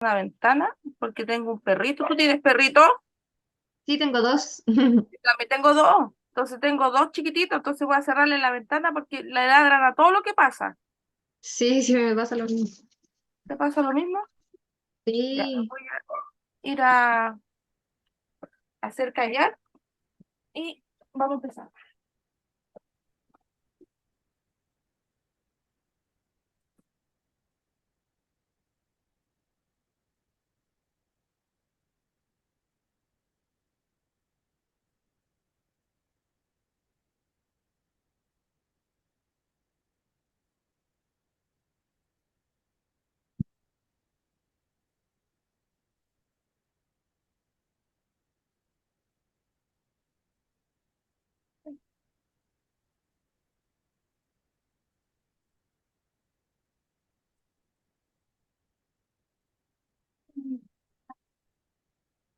una ventana porque tengo un perrito. ¿Tú tienes perrito? Sí, tengo dos. Yo también tengo dos. Entonces tengo dos chiquititos, entonces voy a cerrarle la ventana porque le ladran a todo lo que pasa. Sí, sí, me pasa lo mismo. ¿Te pasa lo mismo? Ya, me Sí. voy a ir a hacer callar y vamos a empezar.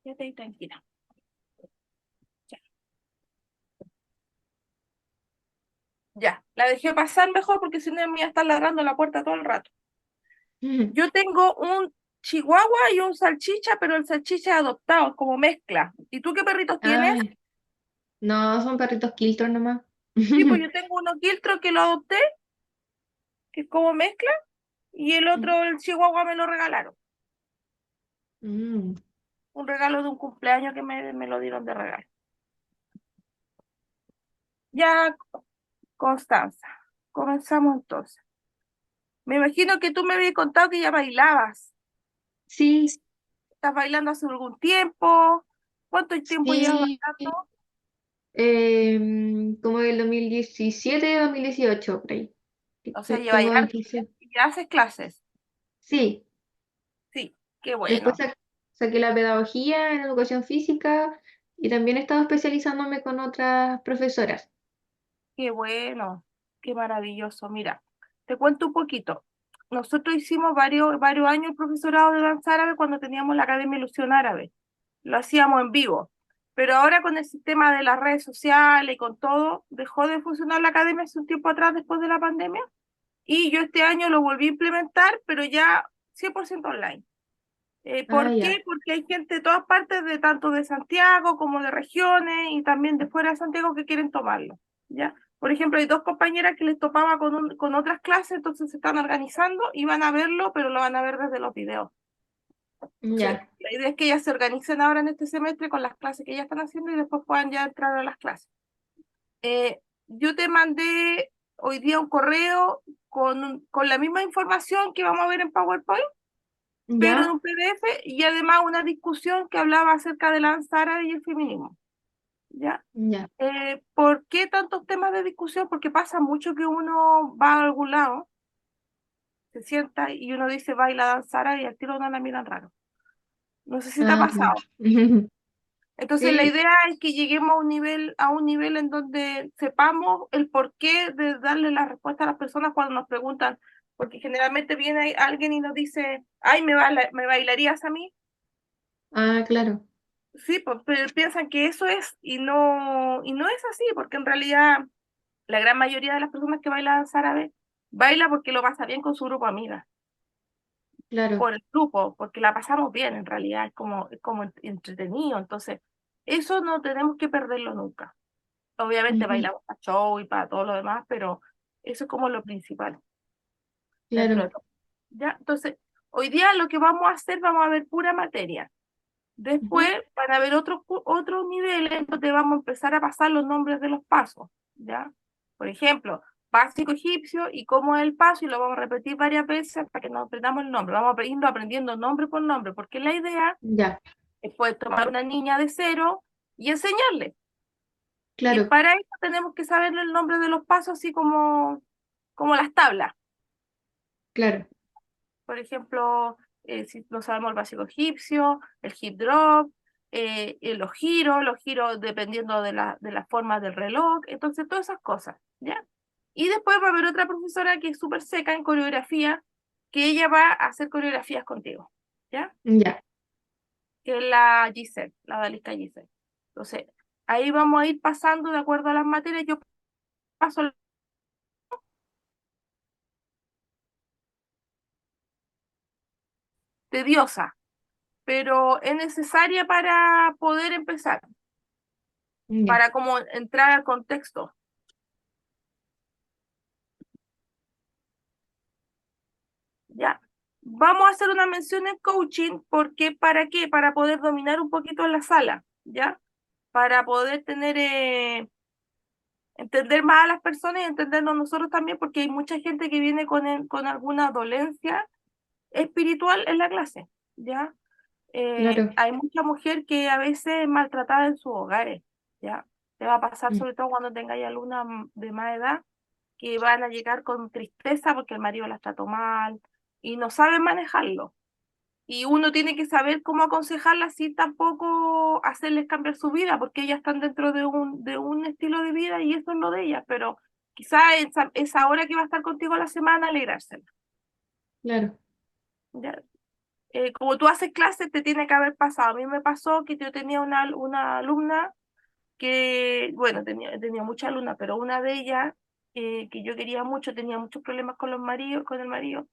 Ya te tranquila. Ya. Ya, la dejé pasar mejor porque si no me iba a estar ladrando la puerta todo el rato. Yo tengo un chihuahua y un salchicha, pero el salchicha es adoptado, es como mezcla. ¿Y tú qué perritos tienes? Ay, no, son perritos Kiltron nomás. Sí, pues yo tengo uno quiltro que lo adopté, que es como mezcla, y el otro, el chihuahua, me lo regalaron. Mm, Un regalo de un cumpleaños que me lo dieron de regalo. Ya, Constanza, comenzamos entonces. Me imagino que tú me habías contado que ya bailabas. sí, ¿Estás bailando hace algún tiempo? ¿Cuánto tiempo llevas sí. bailando? Como del 2017, 2018, por ahí. O sea, llevas Tengo harto 26. y ya haces clases. Sí, Sí, qué después bueno, saqué la pedagogía en educación física y también he estado especializándome con otras profesoras. qué bueno, qué maravilloso. Mira, te cuento un poquito. Nosotros hicimos varios años el profesorado de danza árabe cuando teníamos la Academia Ilusión Árabe. Lo hacíamos en vivo. Pero ahora con el sistema de las redes sociales y con todo, dejó de funcionar la academia hace un tiempo atrás después de la pandemia. Y yo este año lo volví a implementar, pero ya 100% online. Ah, ¿Por ya, qué? Porque hay gente de todas partes, de tanto de Santiago como de regiones y también de fuera de Santiago que quieren tomarlo, ¿ya? Por ejemplo, hay dos compañeras que les topaba con otras clases, entonces se están organizando y van a verlo, pero lo van a ver desde los videos. Entonces, ya, la idea es que ellas se organicen ahora en este semestre con las clases que ellas están haciendo y después puedan ya entrar a las clases. Yo te mandé hoy día un correo con la misma información que vamos a ver en PowerPoint, pero en ya, un PDF y además una discusión que hablaba acerca de la danza árabe y el feminismo, ¿ya? ya. ¿Por qué tantos temas de discusión? Porque pasa mucho que uno va a algún lado, se sienta y uno dice baila danza árabe y al tiro no la miran raro. No sé si te ha Ah, claro. pasado. Entonces la Sí, idea es que lleguemos a un nivel en donde sepamos el porqué de darle la respuesta a las personas cuando nos preguntan, porque generalmente viene alguien y nos dice, ay, ¿me bailarías a mí? ah, claro, Sí, pues, pero piensan que eso es y no es así, porque en realidad la gran mayoría de las personas que bailan danza árabe baila porque lo pasa bien con su grupo de amigas, claro. por el grupo, porque la pasamos bien en realidad, es como entretenido, entonces eso no tenemos que perderlo nunca. Obviamente Ujú, bailamos para show y para todo lo demás, pero eso es como lo principal dentro claro. de todo. ¿Ya? Entonces, hoy día lo que vamos a hacer, vamos a ver pura materia. Después Ujú, van a haber otros niveles donde vamos a empezar a pasar los nombres de los pasos, ¿ya? Por ejemplo, básico egipcio y cómo es el paso y lo vamos a repetir varias veces hasta que nos aprendamos el nombre. Vamos a ir aprendiendo nombre por nombre, porque la idea ya, es poder tomar una niña de cero y enseñarle. Y claro, para eso tenemos que saber el nombre de los pasos, así como las tablas. claro. Por ejemplo, si no sabemos el básico egipcio, el hip drop, los giros dependiendo de la forma del reloj, entonces todas esas cosas, ¿ya? Y después va a haber otra profesora que es súper seca en coreografía, que ella va a hacer coreografías contigo, ¿ya? Ya. Que es la Giselle, la Dalisca Giselle. Entonces, ahí vamos a ir pasando de acuerdo a las materias. Yo paso tediosa, pero es necesaria para poder empezar, Ya, para como entrar al contexto. ¿Ya? Vamos a hacer una mención en coaching porque ¿para qué? Para poder dominar un poquito la sala, ¿ya? Para poder tener, entender más a las personas y entendernos nosotros también, porque hay mucha gente que viene con alguna dolencia espiritual en la clase, ¿ya? claro. Hay mucha mujer que a veces es maltratada en sus hogares, ¿ya? Te va a pasar Mm, sobre todo cuando tengáis alumnas de más edad que van a llegar con tristeza porque el marido las trató mal y no saben manejarlo. Y uno tiene que saber cómo aconsejarlas sin tampoco hacerles cambiar su vida, porque ellas están dentro de un estilo de vida y eso es lo de ellas, pero quizá esa hora que va a estar contigo la semana, alegrársela. claro. ¿Ya? Como tú haces clases, te tiene que haber pasado. A mí me pasó que yo tenía una alumna que, bueno, tenía muchas alumnas, pero una de ellas que yo quería mucho, tenía muchos problemas con los maridos, con el marido,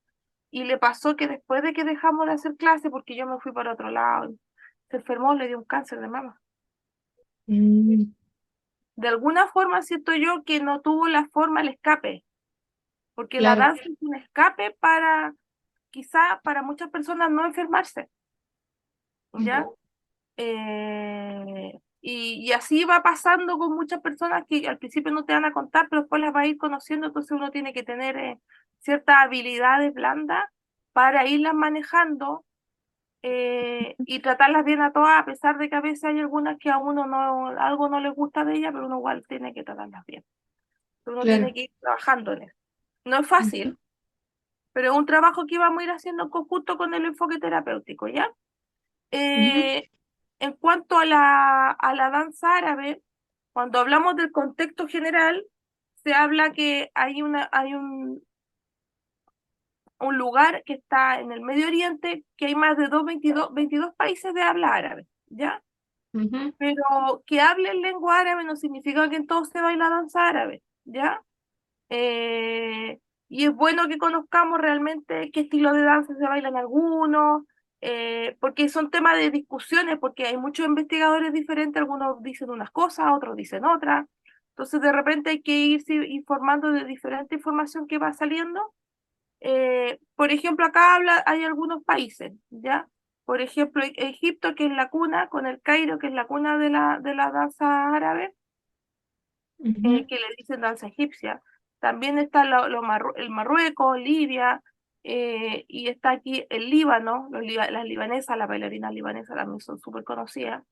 y le pasó que después de que dejamos de hacer clase, porque yo me fui para otro lado, se enfermó, le dio un cáncer de mama. Mm, De alguna forma siento yo que no tuvo la forma el escape, porque la claro. danza es un escape para, quizá para muchas personas no enfermarse, ¿ya? Ujú. Y así va pasando con muchas personas que al principio no te van a contar, pero después las va a ir conociendo, entonces uno tiene que tener ciertas habilidades blandas para irlas manejando y tratarlas bien a todas, a pesar de que a veces hay algunas que a uno no, algo no les gusta de ellas, pero uno igual tiene que tratarlas bien. Uno tiene Claro. que ir trabajando en eso. No es Ujú, fácil, pero es un trabajo que vamos a ir haciendo en conjunto con el enfoque terapéutico, ¿ya? ujú, Eh, en cuanto a la danza árabe, cuando hablamos del contexto general, se habla que hay un lugar que está en el Medio Oriente, que hay más de 22 países de habla árabe, ¿ya? ujú. Pero que hablen lengua árabe no significa que en todos se baila danza árabe, ¿ya? Y es bueno que conozcamos realmente qué estilo de danza se bailan algunos, porque son temas de discusiones, porque hay muchos investigadores diferentes, algunos dicen unas cosas, otros dicen otras. Entonces, de repente hay que irse informando de diferente información que va saliendo. Por ejemplo, acá hay algunos países, ¿ya? Por ejemplo, Egipto, que es la cuna, con el Cairo, que es la cuna de la danza árabe, Ujú, que le dicen danza egipcia. También está el Marruecos, Libia, y está aquí el Líbano, las libanesas, las bailarinas libanesas también son súper conocidas.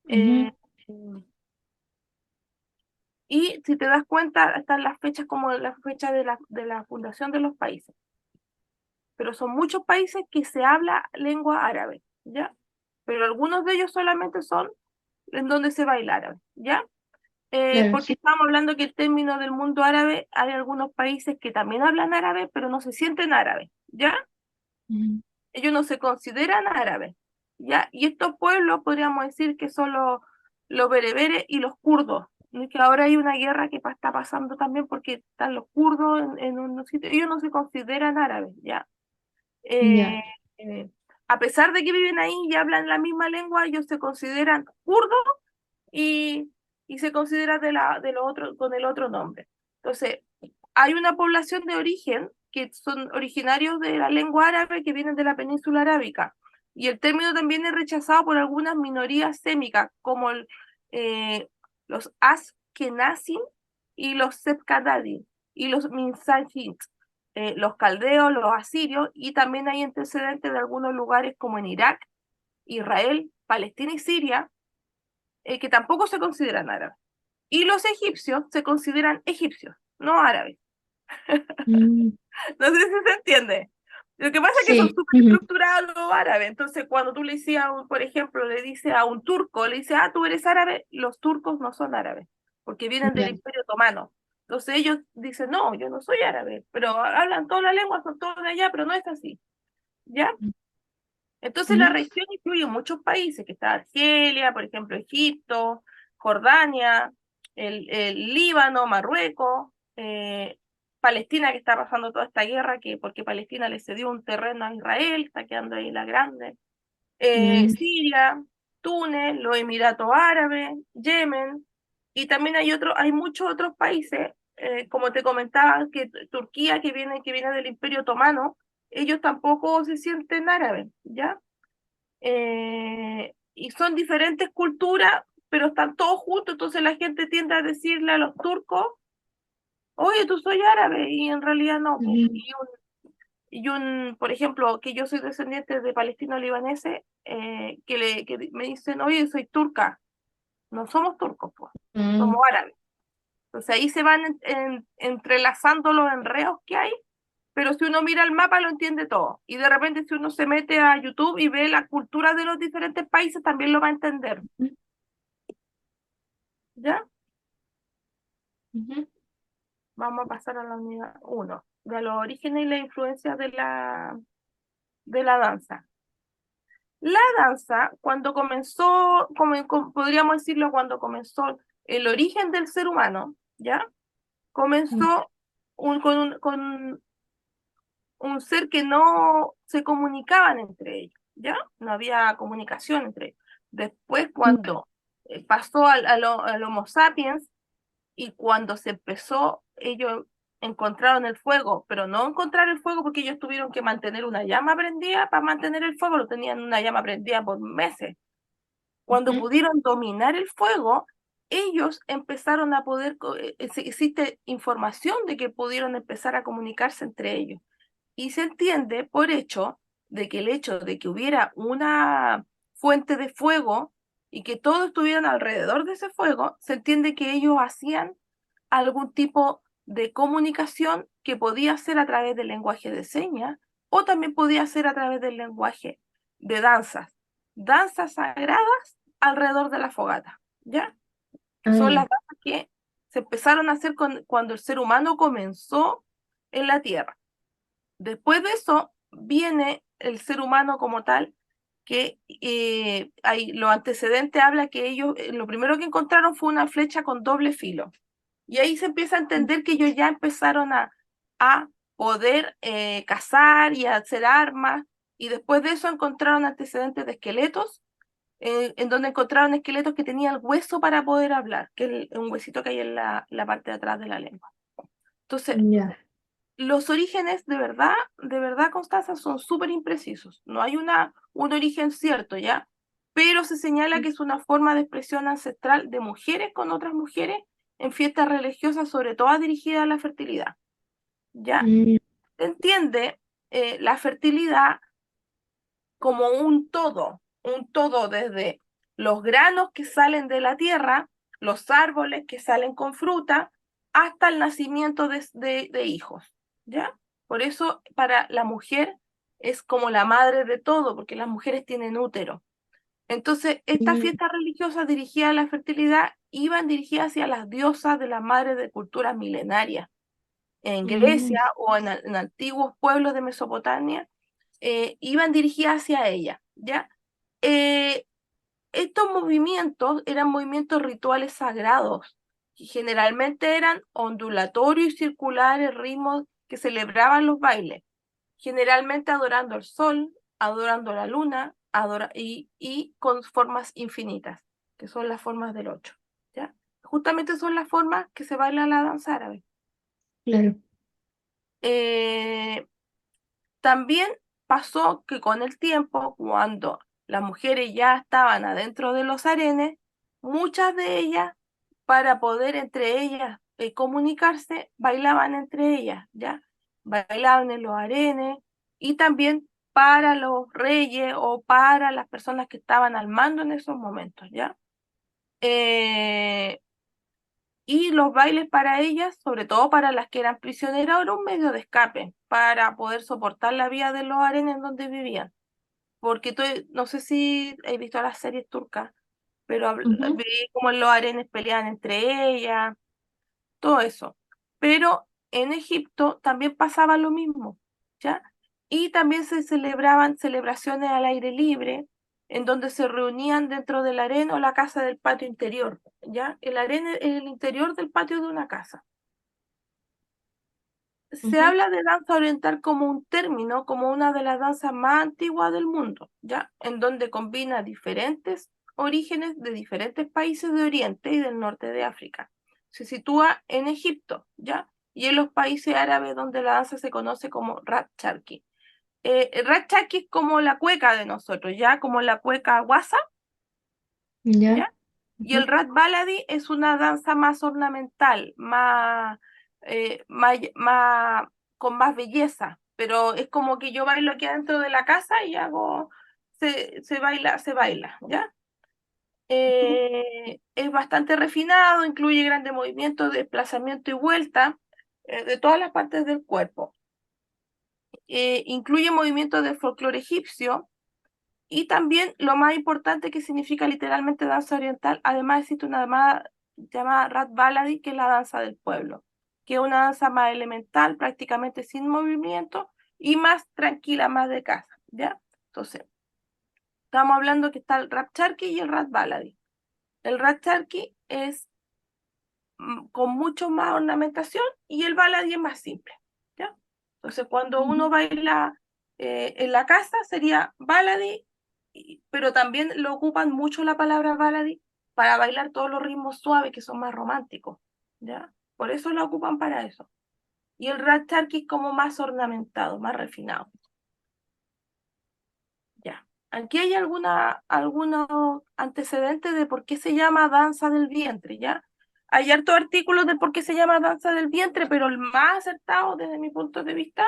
ujú. Eh, y si te das cuenta, están las fechas como las fechas de la fundación de los países, pero son muchos países que se habla lengua árabe, ¿ya? Pero algunos de ellos solamente son en donde se baila árabe, ¿ya? Claro, Porque sí. estamos hablando que el término del mundo árabe, hay algunos países que también hablan árabe, pero no se sienten árabes, ¿ya? Ujú. Ellos no se consideran árabes, ¿ya? Y estos pueblos podríamos decir que son los bereberes y los kurdos, y que ahora hay una guerra que está pasando también porque están los kurdos en unos sitios, ellos no se consideran árabes, ¿ya? Eh, Ya. eh, a pesar de que viven ahí y hablan la misma lengua, ellos se consideran kurdos y, y se considera de lo otro, con el otro nombre. Entonces, hay una población de origen que son originarios de la lengua árabe que vienen de la península arábica. Y el término también es rechazado por algunas minorías sémicas, como los Ashkenazim y los Sephardim y los Mizrahim, los caldeos, los asirios, y también hay antecedentes de algunos lugares como en Irak, Israel, Palestina y Siria, que tampoco se consideran árabes. Y los egipcios se consideran egipcios, no árabes. Mm, No sé si se entiende. Lo que pasa es que son sí. súper Ujú. estructurados los árabes. Entonces, cuando tú le dices, por ejemplo, le dices a un turco, le dices, ah, tú eres árabe, los turcos no son árabes, porque vienen del Ya. Imperio Otomano. Entonces ellos dicen, no, yo no soy árabe, pero hablan toda la lengua, son todos de allá, pero no es así. ¿Ya? Entonces la Ujú, región incluye muchos países, que está Argelia, por ejemplo, Egipto, Jordania, el Líbano, Marruecos, Palestina, que está pasando toda esta guerra, que porque Palestina le cedió un terreno a Israel, está quedando ahí la grande. Mm, Siria, Túnez, los Emiratos Árabes, Yemen, y también hay muchos otros países, como te comentaba, que Turquía, que viene del Imperio Otomano, ellos tampoco se sienten árabes, ¿ya? Y son diferentes culturas, pero están todos juntos, entonces la gente tiende a decirle a los turcos, oye, tú soy árabe, y en realidad no, po. ujú, Por ejemplo, que yo soy descendiente de palestinos libaneses, que me dicen, oye, soy turca. No somos turcos, pues, somos mm, árabes. Entonces ahí se van entrelazando los enredos que hay, pero si uno mira el mapa lo entiende todo. Y de repente si uno se mete a YouTube y ve la cultura de los diferentes países, también lo va a entender, ujú, ¿ya? ujú, Vamos a pasar a la unidad uno de los orígenes y la influencia de la danza. La danza, cuando comenzó, podríamos decirlo, cuando comenzó el origen del ser humano, ¿ya? mm, Comenzó con un ser que no se comunicaban entre ellos, ¿ya? No había comunicación entre ellos. Después, mm, cuando pasó al Homo sapiens y cuando se empezó, ellos encontraron el fuego, pero no encontrar el fuego porque ellos tuvieron que mantener una llama prendida para mantener el fuego, lo tenían una llama prendida por meses. Cuando ujú, pudieron dominar el fuego, ellos empezaron a poder, existe información de que pudieron empezar a comunicarse entre ellos. Y se entiende por hecho de que el hecho de que hubiera una fuente de fuego y que todos estuvieran alrededor de ese fuego, se entiende que ellos hacían algún tipo de comunicación que podía ser a través del lenguaje de señas o también podía ser a través del lenguaje de danzas sagradas alrededor de la fogata, ¿ya? Que ah, son las ya. danzas que se empezaron a hacer cuando el ser humano comenzó en la Tierra. Después de eso viene el ser humano como tal, que lo antecedente habla que ellos, lo primero que encontraron fue una flecha con doble filo. Y ahí se empieza a entender que ellos ya empezaron a poder cazar y a hacer armas. Y después de eso encontraron antecedentes de esqueletos, en donde encontraron esqueletos que tenían el hueso para poder hablar, que es un huesito que hay en la parte de atrás de la lengua. Entonces, Ya. los orígenes de verdad, Constanza, son súper imprecisos. No hay un origen cierto, ¿ya? Pero se señala que es una forma de expresión ancestral de mujeres con otras mujeres en fiestas religiosas, sobre todo dirigida a la fertilidad, ¿ya? Mm, Se entiende la fertilidad como un todo desde los granos que salen de la tierra, los árboles que salen con fruta, hasta el nacimiento de hijos, ¿ya? Por eso para la mujer es como la madre de todo, porque las mujeres tienen útero. Entonces, estas mm, fiestas religiosas dirigidas a la fertilidad iban dirigidas hacia las diosas de las madres de culturas milenarias. En mm, Grecia o en antiguos pueblos de Mesopotamia, iban dirigidas hacia ella, ¿ya? Eh, Estos movimientos eran movimientos rituales sagrados, y generalmente eran ondulatorios y circulares ritmos que celebraban los bailes, generalmente adorando al sol, adorando a la luna, y con formas infinitas, que son las formas del ocho, ¿ya? Justamente son las formas que se baila la danza árabe. claro. Eh, También pasó que con el tiempo, cuando las mujeres ya estaban adentro de los harenes, muchas de ellas, para poder entre ellas comunicarse, bailaban entre ellas, ¿ya? Bailaban en los harenes y también para los reyes o para las personas que estaban al mando en esos momentos, ¿ya? Eh, y los bailes para ellas, sobre todo para las que eran prisioneras, era un medio de escape para poder soportar la vida de los harenes en donde vivían. Porque no sé si he visto las series turcas, pero Ujú, vi como en los harenes peleaban entre ellas, todo eso. Pero en Egipto también pasaba lo mismo, ¿ya? Y también se celebraban celebraciones al aire libre, en donde se reunían dentro del arena o la casa del patio interior, ¿ya? El arena es el interior del patio de una casa. se Ujú. habla de danza oriental como un término, como una de las danzas más antiguas del mundo, ¿ya? En donde combina diferentes orígenes de diferentes países de Oriente y del norte de África. Se sitúa en Egipto, ¿ya? Y en los países árabes donde la danza se conoce como Rat Charqui. El Rat Charqui es como la cueca de nosotros, ¿ya? Como la cueca guasa, Ya. ¿ya? Y el Ujú. Rat Baladi es una danza más ornamental, con más belleza, pero es como que yo bailo aquí adentro de la casa y se baila, ¿ya? Ujú. Es bastante refinado, incluye grandes movimientos de desplazamiento y vuelta de todas las partes del cuerpo. Incluye movimientos del folclore egipcio y también lo más importante que significa literalmente danza oriental. Además existe una llamada Rat Baladi, que es la danza del pueblo, que es una danza más elemental, prácticamente sin movimiento y más tranquila, más de casa, ¿ya? Entonces, estamos hablando que está el Rat Charqui y el Rat Baladi. El Rat Charqui es con mucho más ornamentación y el Baladi es más simple, ¿ya? Entonces, cuando Ujú. uno baila en la casa sería Baladi, pero también lo ocupan mucho la palabra Baladi para bailar todos los ritmos suaves que son más románticos, ¿ya? Por eso lo ocupan para eso. Y el Rat Charqui es como más ornamentado, más refinado, ¿ya? Aquí hay algunos antecedentes de por qué se llama danza del vientre, ¿ya? Hay hartos artículos de por qué se llama danza del vientre, pero el más acertado desde mi punto de vista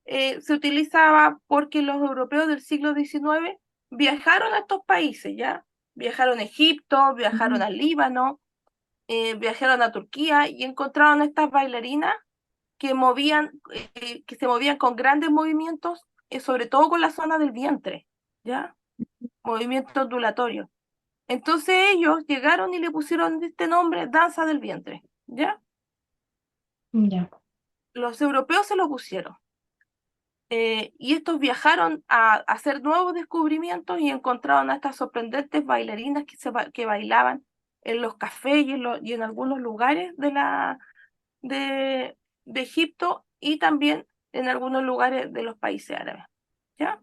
se utilizaba porque los europeos del siglo XIX viajaron a estos países, ¿ya? Viajaron a Egipto, viajaron Ujú. al Líbano, viajaron a Turquía y encontraron estas bailarinas que se movían con grandes movimientos, sobre todo con la zona del vientre, ¿ya? Movimiento ondulatorio. Entonces ellos llegaron y le pusieron este nombre, danza del vientre, ¿ya? Ya. Los europeos se lo pusieron. Y estos viajaron a hacer nuevos descubrimientos y encontraron a estas sorprendentes bailarinas que bailaban en los cafés y en algunos lugares de, de Egipto y también en algunos lugares de los países árabes, ¿ya?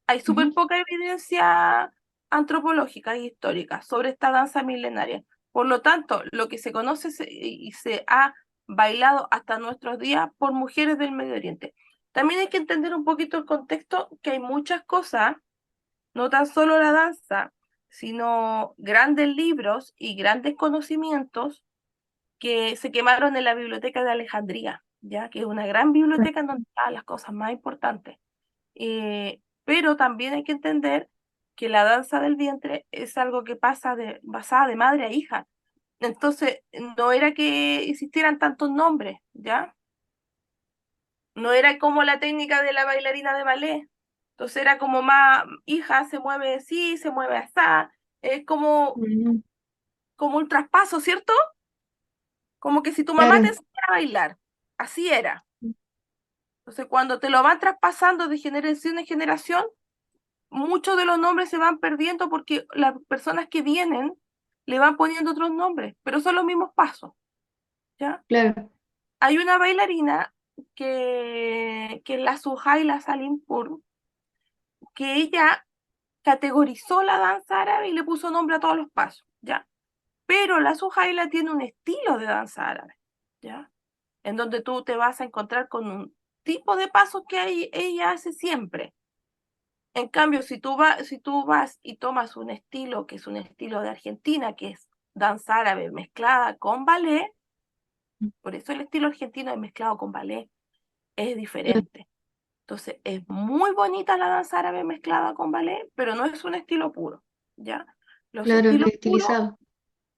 Hay súper Ujú. poca evidencia antropológica e histórica sobre esta danza milenaria. Por lo tanto, lo que se conoce y se ha bailado hasta nuestros días por mujeres del Medio Oriente. También hay que entender un poquito el contexto, que hay muchas cosas, no tan solo la danza, sino grandes libros y grandes conocimientos que se quemaron en la biblioteca de Alejandría, ya que es una gran biblioteca en donde están las cosas más importantes. Pero también hay que entender que la danza del vientre es algo que basada de madre a hija. Entonces, no era que existieran tantos nombres, ¿ya? No era como la técnica de la bailarina de ballet. Entonces era como más, hija se mueve así, se mueve así. Es Ujú. como un traspaso, ¿cierto? Como que si tu mamá te Claro, enseñara a bailar. Así era. Entonces, cuando te lo van traspasando de generación en generación, muchos de los nombres se van perdiendo porque las personas que vienen le van poniendo otros nombres, pero son los mismos pasos, ¿ya? claro. Hay una bailarina que es la Suhaila Salimpur, que ella categorizó la danza árabe y le puso nombre a todos los pasos, ¿ya? Pero la Suhaila tiene un estilo de danza árabe, ¿ya? En donde tú te vas a encontrar con un tipo de pasos que ella hace siempre. En cambio, si tú vas y tomas un estilo que es un estilo de Argentina, que es danza árabe mezclada con ballet, por eso el estilo argentino es mezclado con ballet, es Claro, diferente. Entonces, es muy bonita la danza árabe mezclada con ballet, pero no es un estilo puro, ¿ya? Los claro, estilos puros estilizado.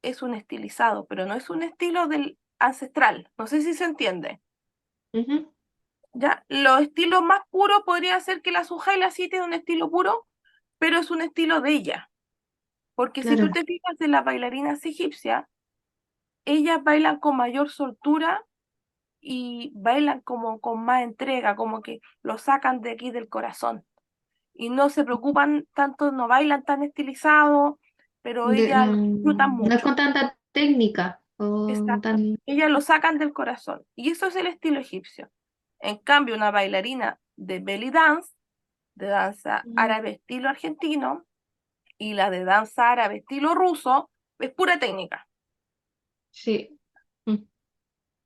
es un estilizado, pero no es un estilo del ancestral. No sé si se entiende, Ujú. ¿ya? Los estilos más puros podría ser que la Sujaila sí tiene un estilo puro, pero es un estilo de ella. Porque si tú Claro, te fijas en las bailarinas egipcias, ellas bailan con mayor soltura y bailan como con más entrega, como que lo sacan de aquí del corazón. Y no se preocupan tanto, no bailan tan estilizado, pero ellas No, lo disfrutan no es con mucho. tanta técnica o Exacto. tan... Ellas lo sacan del corazón. Y eso es el estilo egipcio. En cambio, una bailarina de belly dance, de danza Mm, árabe estilo argentino, y la de danza árabe estilo ruso, es pura técnica. sí. Mm,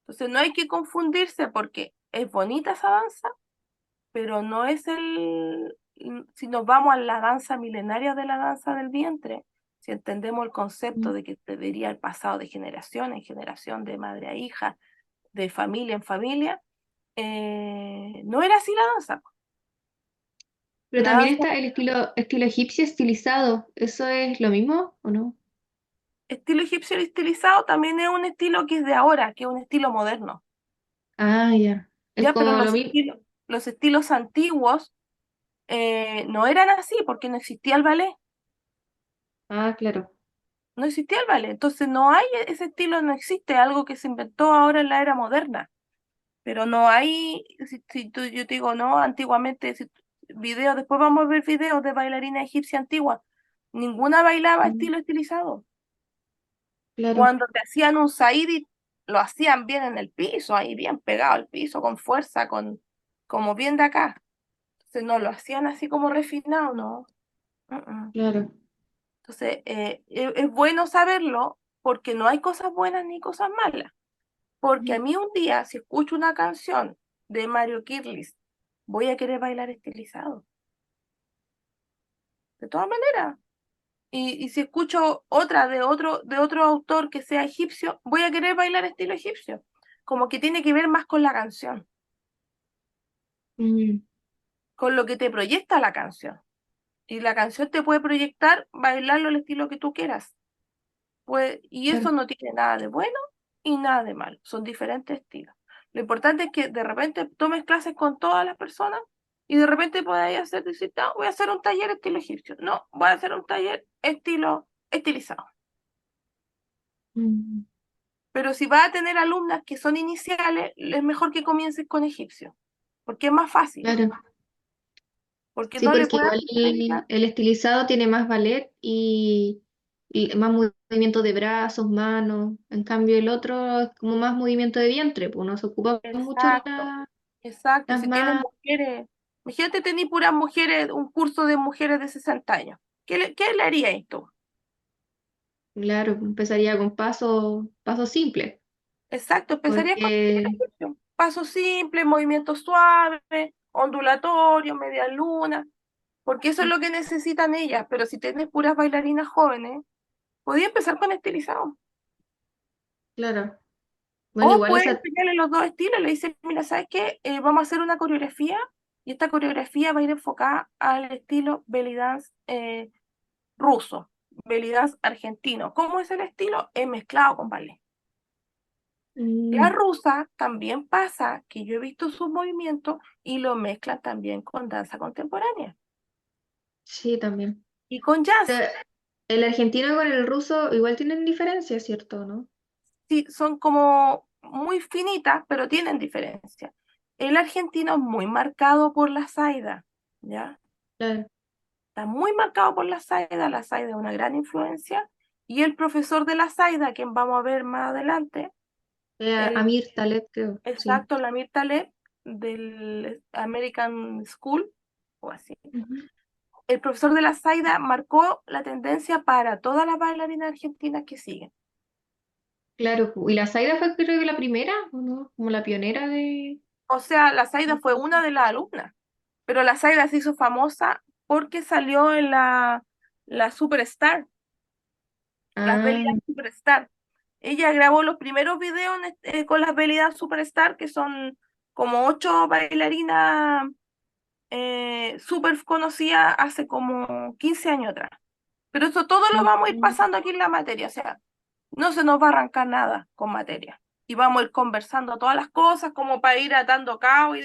Entonces no hay que confundirse porque es bonita esa danza, pero no es si nos vamos a la danza milenaria de la danza del vientre, si entendemos el concepto mm. de que debería el pasado de generación en generación, de madre a hija, de familia en familia, no era así la danza. Pero La también danza está el estilo egipcio estilizado. ¿Eso es lo mismo o no? estilo egipcio estilizado también es un estilo que es de ahora, que es un estilo moderno, Ah, ya. Es ¿ya? Pero como lo mismo. los estilos antiguos no eran así porque no existía el ballet. Ah, claro. No existía el ballet, entonces no hay ese estilo, no existe algo que se inventó ahora en la era moderna, pero no hay, yo te digo, no, antiguamente, videos, después vamos a ver videos de bailarina egipcia antigua, ninguna bailaba Mm, estilo estilizado. claro, Cuando te hacían un saidi, lo hacían bien en el piso, ahí bien pegado al piso, con fuerza, como bien de acá. Entonces no lo hacían así como refinado, no. Mm, mm. claro. Entonces, es bueno saberlo porque no hay cosas buenas ni cosas malas. Porque a Mm, mí un día, si escucho una canción de Mario Kirlis, voy a querer bailar estilizado, de todas maneras. Y si escucho otra de otro autor que sea egipcio, voy a querer bailar estilo egipcio. Como que tiene que ver más con la canción, mm, con lo que te proyecta la canción. Y la canción te puede proyectar bailarlo al estilo que tú quieras. Pues, y eso claro. no tiene nada de bueno y nada de malo, son diferentes estilos. Lo importante es que de repente tomes clases con todas las personas y de repente podáis decir, no, voy a hacer un taller estilo egipcio, no, voy a hacer un taller estilo estilizado. Mm, Pero si vas a tener alumnas que son iniciales, es mejor que comiences con egipcio, porque es más fácil, claro. porque Sí, no le porque puedes igual dedicar. el estilizado tiene más ballet y más movimiento de brazos, manos. En cambio, el otro es como más movimiento de vientre, pues no se ocupa mucho Exacto, exacto. las Si tienes manos. mujeres, imagínate tener puras mujeres, un curso de mujeres de 60 años. ¿Qué le harías tú? Claro, empezaría con pasos simples, Exacto, empezarías con porque, paso simple, movimientos suaves, ondulatorios, media luna, porque eso es lo que necesitan ellas. Pero si tienes puras bailarinas jóvenes, podías empezar con estilizado. claro, bueno, O igual puedes esa, enseñarle los dos estilos, le dices, mira, ¿sabes qué? Vamos a hacer una coreografía y esta coreografía va a ir enfocada al estilo belly dance ruso, belly dance argentino. ¿Cómo es el estilo? Es mezclado con ballet. La mm, rusa también pasa que yo he visto sus movimientos y lo mezclan también con danza contemporánea sí, también. y con jazz. Pero el argentino con el ruso igual tienen diferencias, ¿cierto? ¿No? Sí, son como muy finitas, pero tienen diferencia. El argentino es muy marcado por la zaida, ¿ya? Claro. Está muy marcado por la zaida es una gran influencia, y el profesor de la zaida, quien vamos a ver más adelante, el Amir Taleb, creo, sí. exacto, la Taleb del American School, o así. Ujú. El profesor de la zaida marcó la tendencia para todas las bailarinas argentinas que siguen. Claro, y la Zaida fue creo que la primera, ¿o no? Como la pionera de... O sea, la zaida fue una de las alumnas, pero la zaida se hizo famosa porque salió en la Superstar, las Ah, Belly Superstar. Ella grabó los primeros videos con las Belly Superstar, que son como 8 bailarinas súper conocidas hace como 15 años atrás. Pero eso todo lo vamos a ir mm, pasando aquí en la materia, o sea, no se nos va a arrancar nada con materia. Y vamos a ir conversando todas las cosas como para ir atando cabo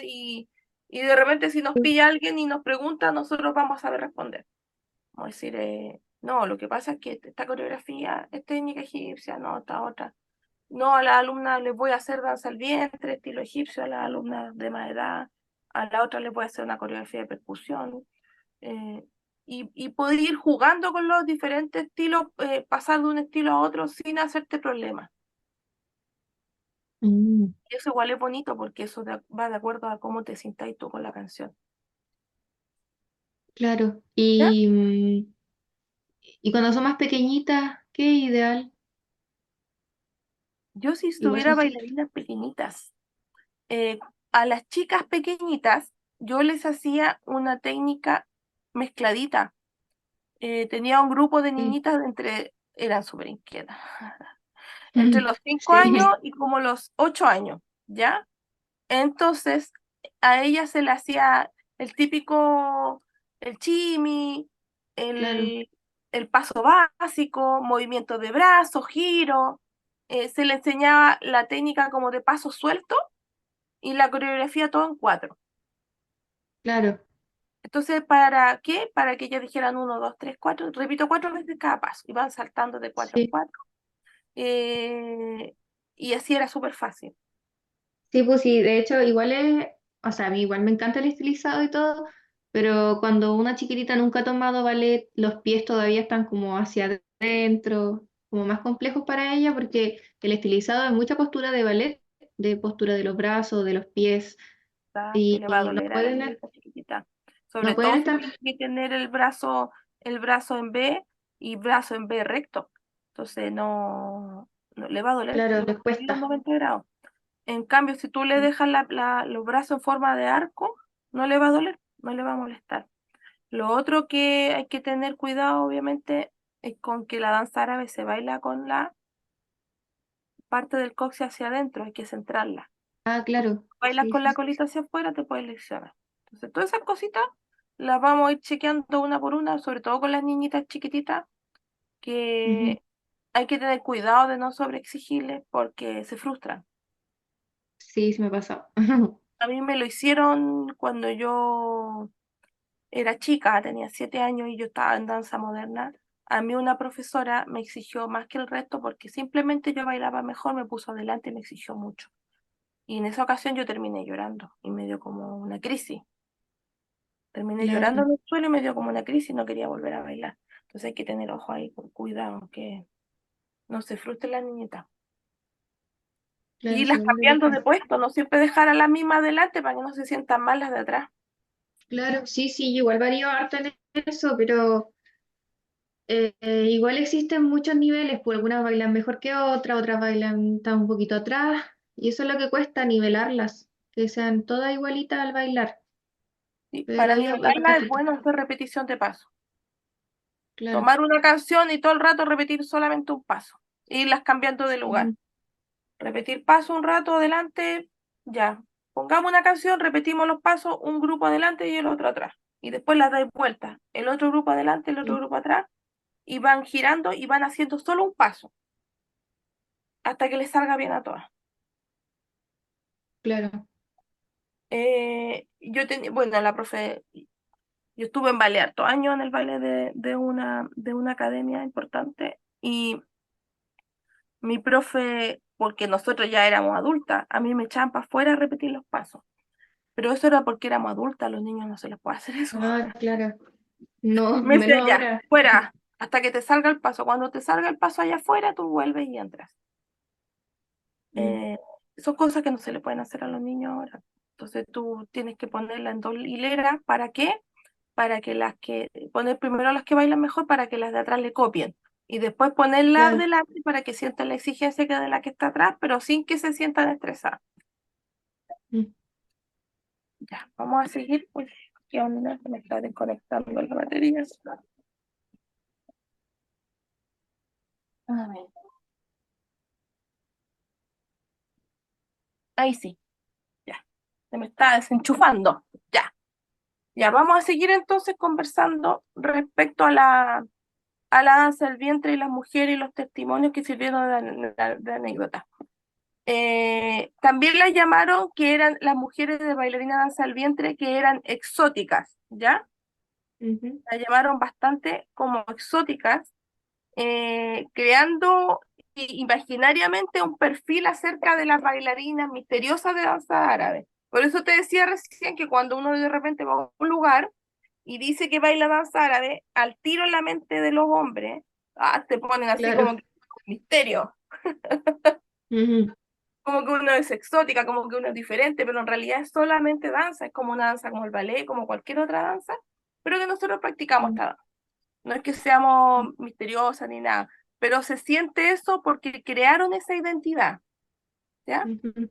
y de repente si nos pilla alguien y nos pregunta, nosotros vamos a saber responder. Vamos a decir, no, lo que pasa es que esta coreografía es técnica egipcia, no, esta otra. No, a las alumnas les voy a hacer danza al vientre, estilo egipcio, a las alumnas de más edad. A la otra les voy a hacer una coreografía de percusión. eh, y poder ir jugando con los diferentes estilos, pasar de un estilo a otro sin hacerte problemas. Mm, Y eso igual es bonito porque eso va de acuerdo a cómo te sientas tú con la canción. claro. ¿Ya? Y cuando son más pequeñitas, ¿qué ideal? Yo si Igual estuviera sencillo. bailarinas pequeñitas, eh, a las chicas pequeñitas, yo les hacía una técnica mezcladita. Tenía un grupo de Sí. niñitas eran súper inquietas, entre los 5 años Sí, y como los 8 años, ¿ya? Entonces, a ella se le hacía el típico, el chimi, claro, el paso básico, movimiento de brazos, giro. Se le enseñaba la técnica como de paso suelto y la coreografía todo en cuatro. claro. Entonces, ¿para qué? Para que ellas dijeran uno, dos, tres, cuatro. Repito 4 veces cada paso y van saltando de cuatro en Sí. cuatro. Eh, y así era súper fácil. Sí, pues sí, de hecho, igual es, o sea, a mí igual me encanta el estilizado y todo, pero cuando una chiquitita nunca ha tomado ballet, los pies todavía están como hacia adentro, como más complejos para ella, porque el estilizado es mucha postura de ballet, de postura de los brazos, de los pies, Y le va a y doler a la niñita chiquitita. no Sobre pueden todo si estar, tiene que tener el brazo en B y brazo en B recto. Entonces no le va a doler, claro, le va les a doler los cuesta. 90 grados. En cambio, si tú le dejas los brazos en forma de arco, no le va a doler, no le va a molestar. Lo otro que hay que tener cuidado, obviamente, es con que la danza árabe se baila con la parte del coxis hacia adentro, hay que centrarla. Ah, claro, Bailas sí, con sí, la sí. colita hacia afuera, te puedes lesionar. Entonces, todas esas cositas las vamos a ir chequeando una por una, sobre todo con las niñitas chiquititas, Ujú. que hay que tener cuidado de no sobreexigirles porque se frustran. Sí, sí me ha pasado. A mí me lo hicieron cuando yo era chica, tenía 7 años y yo estaba en danza moderna. A mí una profesora me exigió más que el resto porque simplemente yo bailaba mejor, me puso adelante y me exigió mucho. Y en esa ocasión yo terminé llorando y me dio como una crisis. Terminé llorando Claro, en el suelo y me dio como una crisis y no quería volver a bailar. Entonces hay que tener ojo ahí, con cuidado, que no se frustre la niñita. Y claro, irlas seguro que cambiando de sí. puesto, no siempre dejar a la misma adelante para que no se sientan mal las de atrás. Claro, sí, sí, yo igual varío harto en eso, pero igual existen muchos niveles, pues algunas bailan mejor que otras bailan tan un poquito atrás, y eso es lo que cuesta nivelarlas, que sean todas igualitas al bailar, Y pero para ahí a nivelarla es poquito, bueno hacer repetición de paso. claro. Tomar una canción y todo el rato repetir solamente un paso. E irlas cambiando de lugar. Sí, Repetir paso un rato adelante, ya. Pongamos una canción, repetimos los pasos, un grupo adelante y el otro atrás. Y después las dais vuelta. El otro grupo adelante, el otro sí, grupo atrás. Y van girando y van haciendo solo un paso hasta que les salga bien a todas. claro. Bueno, la profe, yo estuve en ballet hartos años en el ballet de una academia importante y mi profe, porque nosotros ya éramos adultas, a mí me echaban para afuera a repetir los pasos. Pero eso era porque éramos adultas, a los niños no se les puede hacer eso. Ah, claro. No, Me decía menos ya, ahora. fuera, hasta que te salga el paso. Cuando te salga el paso allá afuera, tú vuelves y entras. Mm, Eh, Son cosas que no se le pueden hacer a los niños ahora. Entonces tú tienes que ponerla en dos hileras. ¿Para qué? Para que poner primero las que bailan mejor para que las de atrás le copien. Y después ponerlas claro. adelante para que sientan la exigencia que de la que está atrás, pero sin que se sientan estresadas. Mm, Ya, vamos a seguir. Pues, ¿qué onda? Se me está desconectando la batería. A ver, ahí sí, ya. Se me está desenchufando. Ya. Ya, vamos a seguir entonces conversando respecto a la danza del vientre y las mujeres y los testimonios que sirvieron de anécdota. También las llamaron que eran las mujeres de bailarina danza del vientre que eran exóticas, ¿ya? ujú, Las llamaron bastante como exóticas, creando imaginariamente un perfil acerca de las bailarinas misteriosas de danza árabe. Por eso te decía recién que cuando uno de repente va a un lugar y dice que baila danza árabe, al tiro en la mente de los hombres, te ponen así claro. como que misterio. Ujú, como que uno es exótica, como que uno es diferente, pero en realidad es solamente danza, es como una danza como el ballet, como cualquier otra danza, pero que nosotros practicamos Mm, esta danza. No es que seamos misteriosas ni nada, pero se siente eso porque crearon esa identidad, ¿ya? ujú,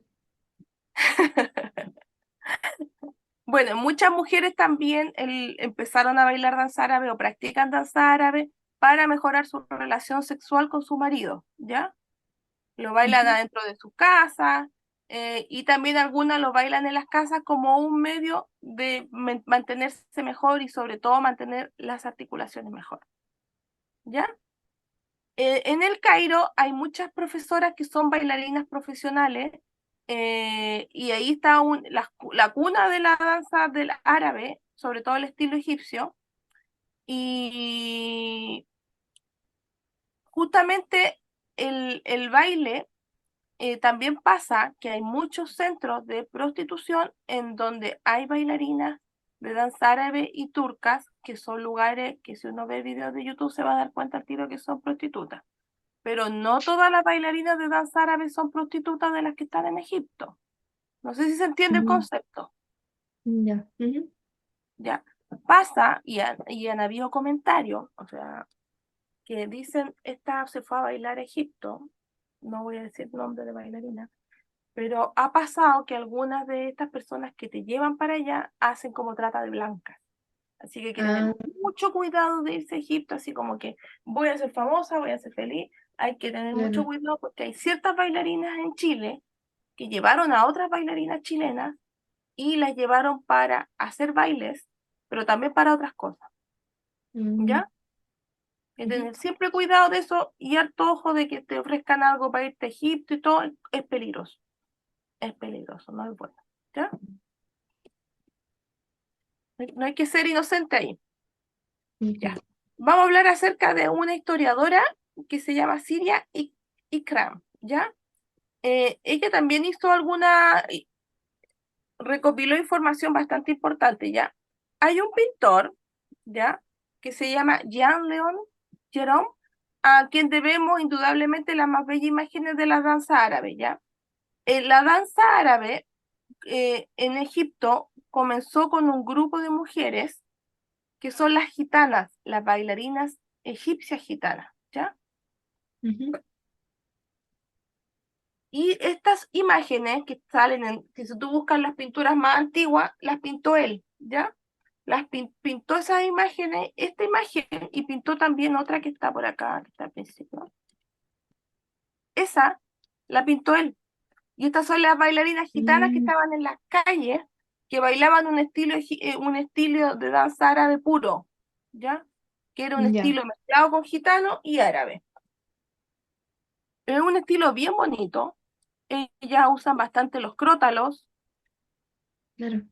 Bueno, muchas mujeres también empezaron a bailar danza árabe o practican danza árabe para mejorar su relación sexual con su marido, ¿ya? Lo bailan ujú, adentro de su casa, y también algunas lo bailan en las casas como un medio de mantenerse mejor y sobre todo mantener las articulaciones mejor, ¿ya? En el Cairo hay muchas profesoras que son bailarinas profesionales, y ahí está la cuna de la danza del árabe, sobre todo el estilo egipcio, y justamente el baile, también pasa que hay muchos centros de prostitución en donde hay bailarinas de danza árabe y turcas, que son lugares que si uno ve videos de YouTube se va a dar cuenta al tiro que son prostitutas. Pero no todas las bailarinas de danza árabe son prostitutas de las que están en Egipto. No sé si se entiende el ujú, concepto. ya, ujú, Ya pasa, y han habido comentarios, o sea, que dicen, esta se fue a bailar a Egipto, no voy a decir nombre de bailarina, pero ha pasado que algunas de estas personas que te llevan para allá hacen como trata de blancas. Así que hay que tener ah, mucho cuidado de irse a Egipto, así como que voy a ser famosa, voy a ser feliz. Hay que tener mucho claro, cuidado porque hay ciertas bailarinas en Chile que llevaron a otras bailarinas chilenas y las llevaron para hacer bailes, pero también para otras cosas, mm, ¿ya? Hay que ujú, tener siempre cuidado de eso y harto ojo de que te ofrezcan algo para irte a Egipto y todo, es peligroso, no es bueno, ¿ya? No hay que ser inocente ahí. ujú, Ya. Vamos a hablar acerca de una historiadora que se llama Siria Ikram, ¿ya? Ella también hizo recopiló información bastante importante, ¿ya? Hay un pintor, ¿ya? Que se llama Jean-Léon Gérôme, a quien debemos indudablemente las más bellas imágenes de la danza árabe, ¿ya? La danza árabe, en Egipto comenzó con un grupo de mujeres que son las gitanas, las bailarinas egipcias gitanas, ¿ya? ujú, Y estas imágenes que salen que si tú buscas las pinturas más antiguas, las pintó él, ¿ya? Pintó esas imágenes, esta imagen, y pintó también otra que está por acá, que está al principio. Esa la pintó él. Y estas son las bailarinas gitanas que mm, estaban en las calles, que bailaban un estilo de danza árabe puro, ¿ya? Que era un ya, estilo mezclado con gitano y árabe. Es un estilo bien bonito. Ellas usan bastante los crótalos, claro,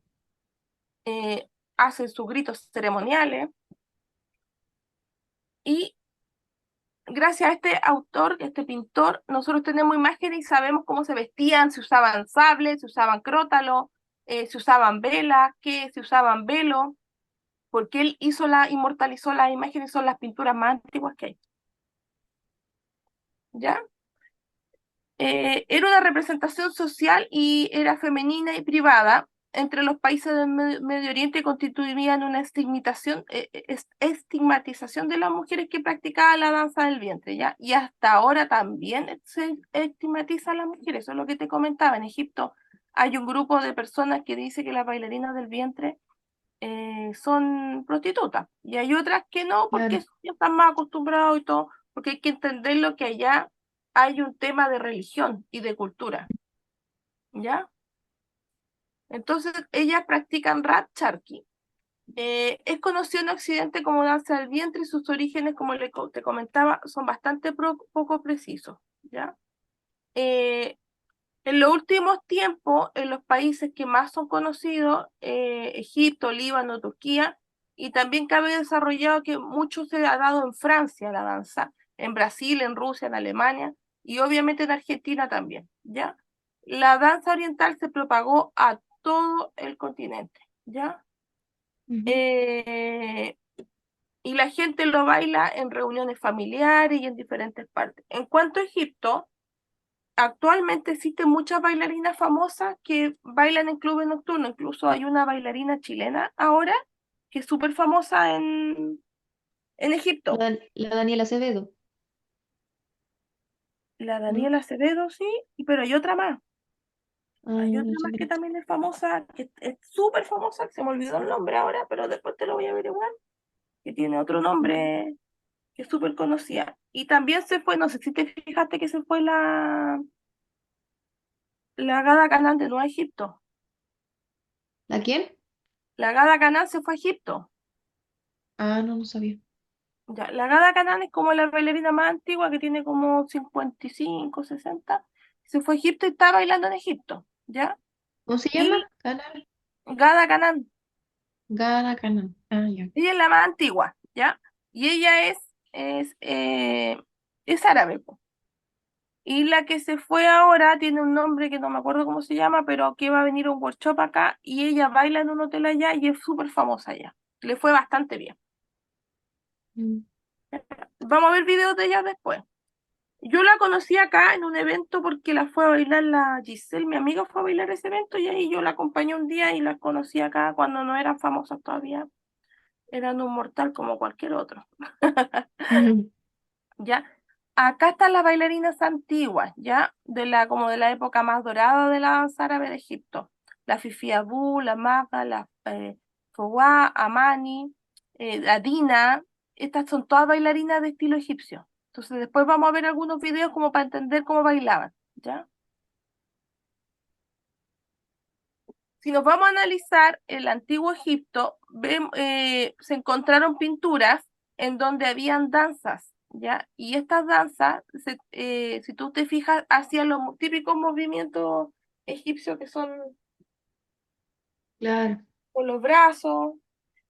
eh, hacen sus gritos ceremoniales, y gracias a este autor, este pintor, nosotros tenemos imágenes y sabemos cómo se vestían, si usaban sables, si usaban crótalos, si usaban velas, que si usaban velo, porque él inmortalizó las imágenes, son las pinturas más antiguas que hay, ¿ya? Era una representación social y era femenina y privada. Entre los países del Medio Oriente constituían una estigmatización de las mujeres que practicaban la danza del vientre, ¿ya? Y hasta ahora también se estigmatiza a las mujeres, eso es lo que te comentaba. En Egipto hay un grupo de personas que dice que las bailarinas del vientre, son prostitutas, y hay otras que no, porque claro, ya están más acostumbrados y todo, porque hay que entender lo que allá hay un tema de religión y de cultura, ¿ya? Entonces, ellas practican rap charqui. Es conocido en Occidente como danza del vientre y sus orígenes, como te comentaba, son bastante poco precisos, ¿ya? Eh, en los últimos tiempos, en los países que más son conocidos, Egipto, Líbano, Turquía, y también cabe desarrollado que mucho se ha dado en Francia la danza, en Brasil, en Rusia, en Alemania, y obviamente en Argentina también, ¿ya? La danza oriental se propagó a todo el continente, ¿ya? ujú, Eh, y la gente lo baila en reuniones familiares y en diferentes partes. En cuanto a Egipto, actualmente existen muchas bailarinas famosas que bailan en clubes nocturnos. Incluso hay una bailarina chilena ahora que es súper famosa en Egipto. La Daniela Acevedo, La ¿no? Daniela Acevedo, sí, pero hay otra más. Ah, Hay no otra sé más quién que es. también es famosa, que es súper famosa, que se me olvidó el nombre ahora, pero después te lo voy a averiguar, que tiene otro nombre que es súper conocida. Y también se fue, no sé si te fijaste que se fue la Gada Canán de Nueva Egipto. ¿La quién? La Gada Canán se fue a Egipto. Ah, no, no sabía. Ya, la Gada Canán es como la bailarina más antigua que tiene como 55, 60. Se fue a Egipto y está bailando en Egipto, ¿ya? ¿Cómo se llama? Y Canal. Gada Canán, Gala Canal. Ah, ya. ella es la más antigua, ¿ya? Y ella es árabe, po. Y la que se fue ahora tiene un nombre que no me acuerdo cómo se llama, pero que va a venir a un workshop acá y ella baila en un hotel allá y es súper famosa allá. Le fue bastante bien. Mm. Vamos a ver videos de ella después. Yo la conocí acá en un evento porque la fue a bailar la Giselle, mi amiga fue a bailar ese evento y ahí yo la acompañé un día y la conocí acá cuando no eran famosas todavía, eran un mortal como cualquier otro. Ujú. ¿Ya? Acá están las bailarinas antiguas, ¿ya? Como de la época más dorada de la danza árabe de Egipto. La Fifi Abu, la Maga, la Fawá, Amani, la Dina. Estas son todas bailarinas de estilo egipcio. Entonces después vamos a ver algunos videos como para entender cómo bailaban, ¿ya? Si nos vamos a analizar el antiguo Egipto, se encontraron pinturas en donde habían danzas, ¿ya? Y estas danzas, si tú te fijas, hacían los típicos movimientos egipcios que son Claro. con los brazos,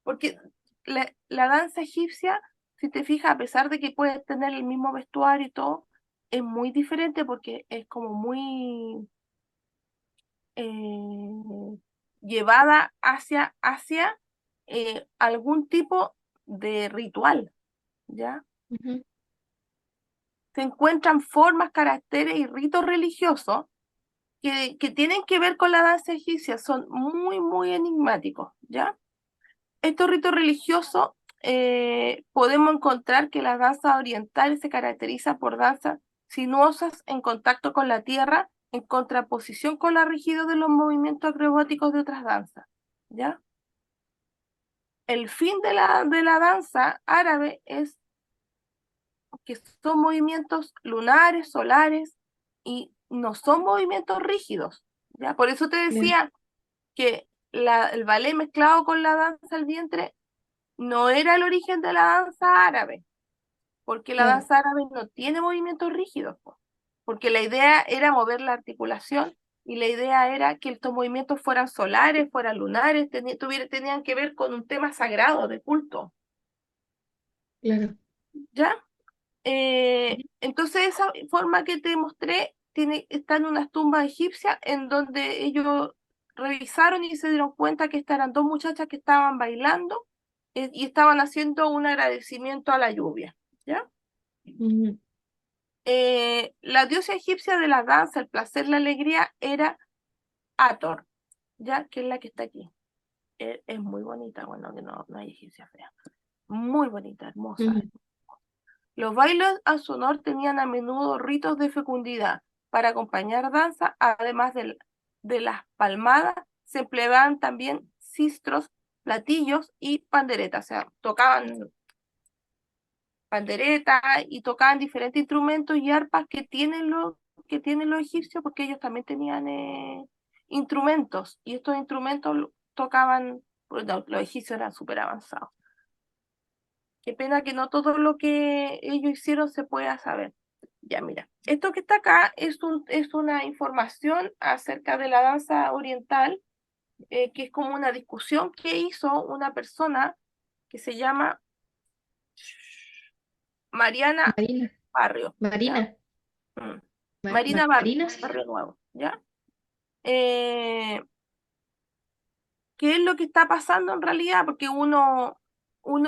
porque la danza egipcia, si te fijas, a pesar de que puedes tener el mismo vestuario y todo, es muy diferente porque es como muy eh, llevada hacia algún tipo de ritual, ¿ya? Ujú. Se encuentran formas, caracteres y ritos religiosos que tienen que ver con la danza egipcia, son muy, muy enigmáticos, ¿ya? Estos ritos religiosos podemos encontrar que las danzas orientales se caracterizan por danzas sinuosas en contacto con la tierra, en contraposición con la rigidez de los movimientos acrobáticos de otras danzas, ¿ya? El fin de la danza árabe es que son movimientos lunares, solares, y no son movimientos rígidos, ¿ya? Por eso te Claro. decía que el ballet mezclado con la danza al vientre no era el origen de la danza árabe, porque la Claro. danza árabe no tiene movimientos rígidos, po, porque la idea era mover la articulación y la idea era que estos movimientos fueran solares, fueran lunares, tenían que ver con un tema sagrado de culto, Claro. ¿ya? Ujú. Entonces esa forma que te mostré está en unas tumbas egipcias en donde ellos revisaron y se dieron cuenta que estas eran dos muchachas que estaban bailando y estaban haciendo un agradecimiento a la lluvia, ¿ya? Ujú. La diosa egipcia de la danza, el placer, la alegría era Hathor, ¿ya? Que es la que está aquí. Es muy bonita, bueno, que no hay egipcia fea. Muy bonita, hermosa. Ujú. Los bailes a su honor tenían a menudo ritos de fecundidad. Para acompañar danza, además de las palmadas, se empleaban también sistros, platillos y panderetas. O sea, tocaban pandereta y tocaban diferentes instrumentos y arpas que tienen los egipcios, porque ellos también tenían instrumentos, y estos instrumentos tocaban, bueno, los egipcios eran súper avanzados. Qué pena que no todo lo que ellos hicieron se pueda saber. Ya, mira, esto que está acá es una información acerca de la danza oriental, que es como una discusión que hizo una persona que se llama Mariana Marina. Barrio, ¿ya? Marina. Mm. Marina Barrio, Marinas. Barrio Nuevo, ¿ya? Eh, ¿Qué es lo que está pasando en realidad? Porque uno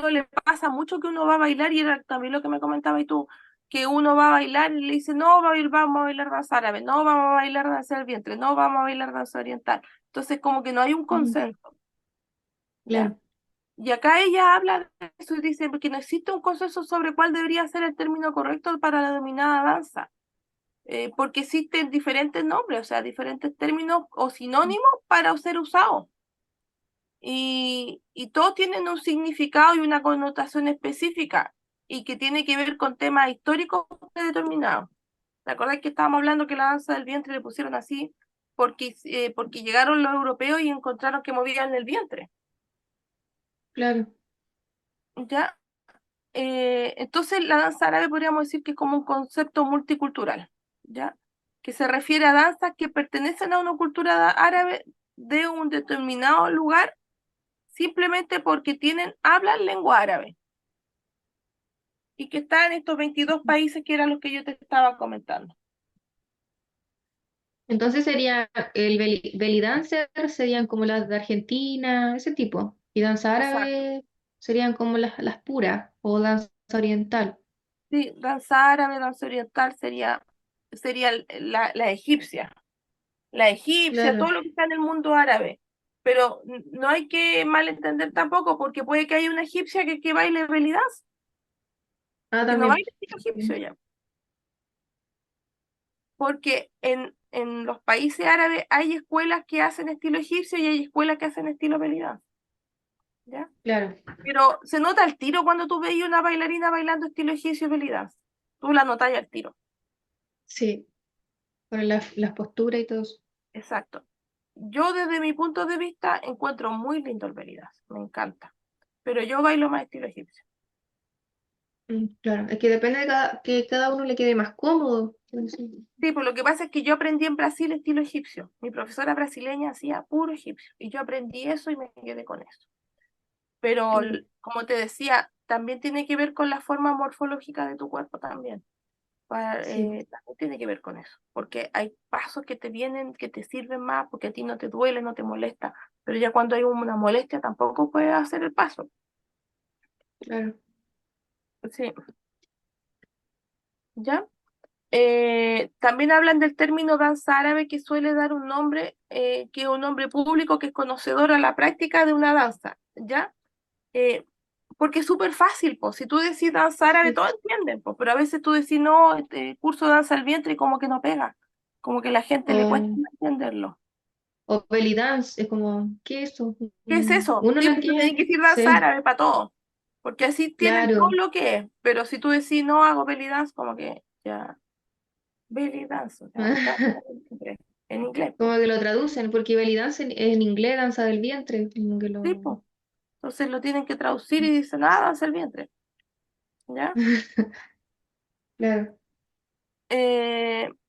le pasa mucho que uno va a bailar y era también lo que me comentabas tú, que uno va a bailar y le dice, no, vamos a bailar danza árabe, no, vamos a bailar danza del vientre, no, vamos a bailar danza oriental. Entonces, como que no hay un Ujú, consenso, ¿ya? claro. Y acá ella habla de eso y dice que no existe un consenso sobre cuál debería ser el término correcto para la denominada danza, porque existen diferentes nombres, o sea, diferentes términos o sinónimos para ser usados. Y todos tienen un significado y una connotación específica y que tiene que ver con temas históricos determinados. ¿Te acuerdas que estábamos hablando que la danza del vientre le pusieron así porque llegaron los europeos y encontraron que movían el vientre? Claro. ¿Ya? Entonces la danza árabe podríamos decir que es como un concepto multicultural, ¿ya? Que se refiere a danzas que pertenecen a una cultura árabe de un determinado lugar simplemente porque hablan lengua árabe y que están en estos 22 países que eran los que yo te estaba comentando. Entonces sería el belly dancer, serían como las de Argentina, ese tipo. Y danza Exacto. árabe serían como las puras o danza oriental. Sí, danza árabe, danza oriental sería la egipcia. La egipcia, todo Claro. lo que está en el mundo árabe. Pero no hay que malentender tampoco, porque puede que haya una egipcia que baile belly dance, Ah, que no también. baile estilo egipcio ya. Porque en los países árabes hay escuelas que hacen estilo egipcio y hay escuelas que hacen estilo belly dance, ¿ya? Claro. Pero se nota el tiro cuando tú veis una bailarina bailando estilo egipcio belly dance. Tú la notas al tiro. Sí, por las posturas y todo eso. Exacto. Yo desde mi punto de vista encuentro muy lindo el belly dance, me encanta. Pero yo bailo más estilo egipcio. Claro, es que depende de que cada uno le quede más cómodo. Sí, pues lo que pasa es que yo aprendí en Brasil estilo egipcio. Mi profesora brasileña hacía puro egipcio y yo aprendí eso y me quedé con eso. Pero Claro, como te decía, también tiene que ver con la forma morfológica de tu cuerpo también. sí, También tiene que ver con eso, porque hay pasos que te vienen, que te sirven más, porque a ti no te duele, no te molesta, pero ya cuando hay una molestia tampoco puedes hacer el paso. claro. Sí, ¿ya? También hablan del término danza árabe que suele dar un nombre, que es un nombre público que es conocedor a la práctica de una danza, ¿ya? Eh, Porque es súper fácil, pues, si tú decís danza árabe, Sí. todos entienden, pues, pero a veces tú decís, no, este curso de danza al vientre y como que no pega, como que a la gente le cuesta O, entenderlo. o belly dance, es como, ¿qué es eso? ¿Qué es eso? Uno Sí, lo pues tú tenés que entiende. decir danza Sí, árabe para todo, porque así tienen todo claro. lo que es, pero si tú decís, no hago belly dance, como que ya, belly dance, o sea, danza en inglés, pues. Como que lo traducen, porque belly dance en inglés, danza del vientre, como que Sí, lo... pues. Entonces lo tienen que traducir y dicen, ah, danza el vientre, ¿ya? Claro,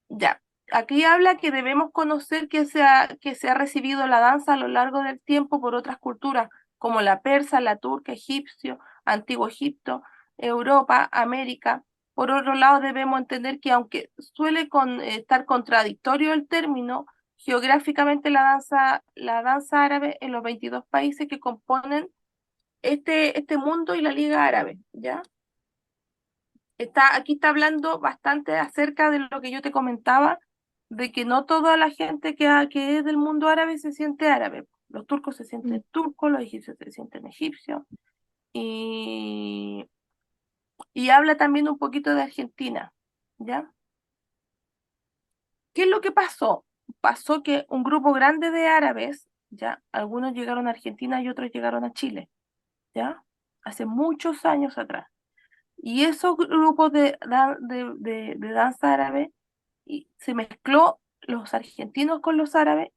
Ya. Aquí habla que debemos conocer que se ha recibido la danza a lo largo del tiempo por otras culturas, como la persa, la turca, egipcio, antiguo Egipto, Europa, América. Por otro lado, debemos entender que aunque suele estar contradictorio el término, geográficamente la danza árabe en los 22 países que componen este mundo y la Liga Árabe, ¿ya? Aquí está hablando bastante acerca de lo que yo te comentaba, de que no toda la gente que es del mundo árabe se siente árabe. Los turcos se mm, sienten turcos, los egipcios se sienten egipcios, y, y habla también un poquito de Argentina, ¿ya? ¿Qué es lo que pasó? Pasó que un grupo grande de árabes, ¿ya? Algunos llegaron a Argentina y otros llegaron a Chile, ¿ya? Hace muchos años atrás. Y esos grupos de danza árabe y se mezcló los argentinos con los árabes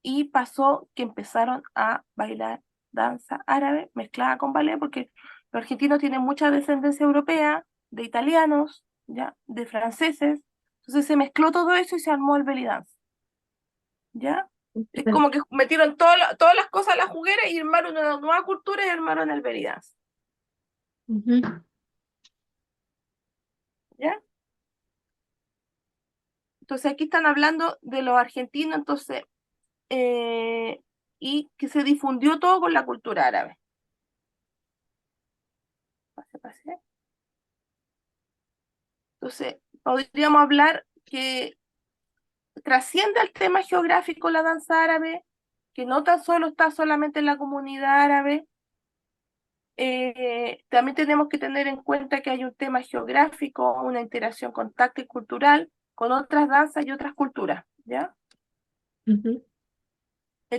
y pasó que empezaron a bailar danza árabe mezclada con ballet, porque los argentinos tienen mucha descendencia europea, de italianos, ¿ya? De franceses, entonces se mezcló todo eso y se armó el belly dance, ¿ya? Es claro. como que metieron todas las cosas a la juguera y armaron una nueva cultura y armaron el belly dance, Ujú. ¿ya? Entonces aquí están hablando de los argentinos, entonces, eh, y que se difundió todo con la cultura árabe. Pase, pase. Entonces, podríamos hablar que trasciende al tema geográfico la danza árabe, que no tan solo está solamente en la comunidad árabe. También tenemos que tener en cuenta que hay un tema geográfico, una interacción contacto y cultural con otras danzas y otras culturas, ¿ya? Ujú.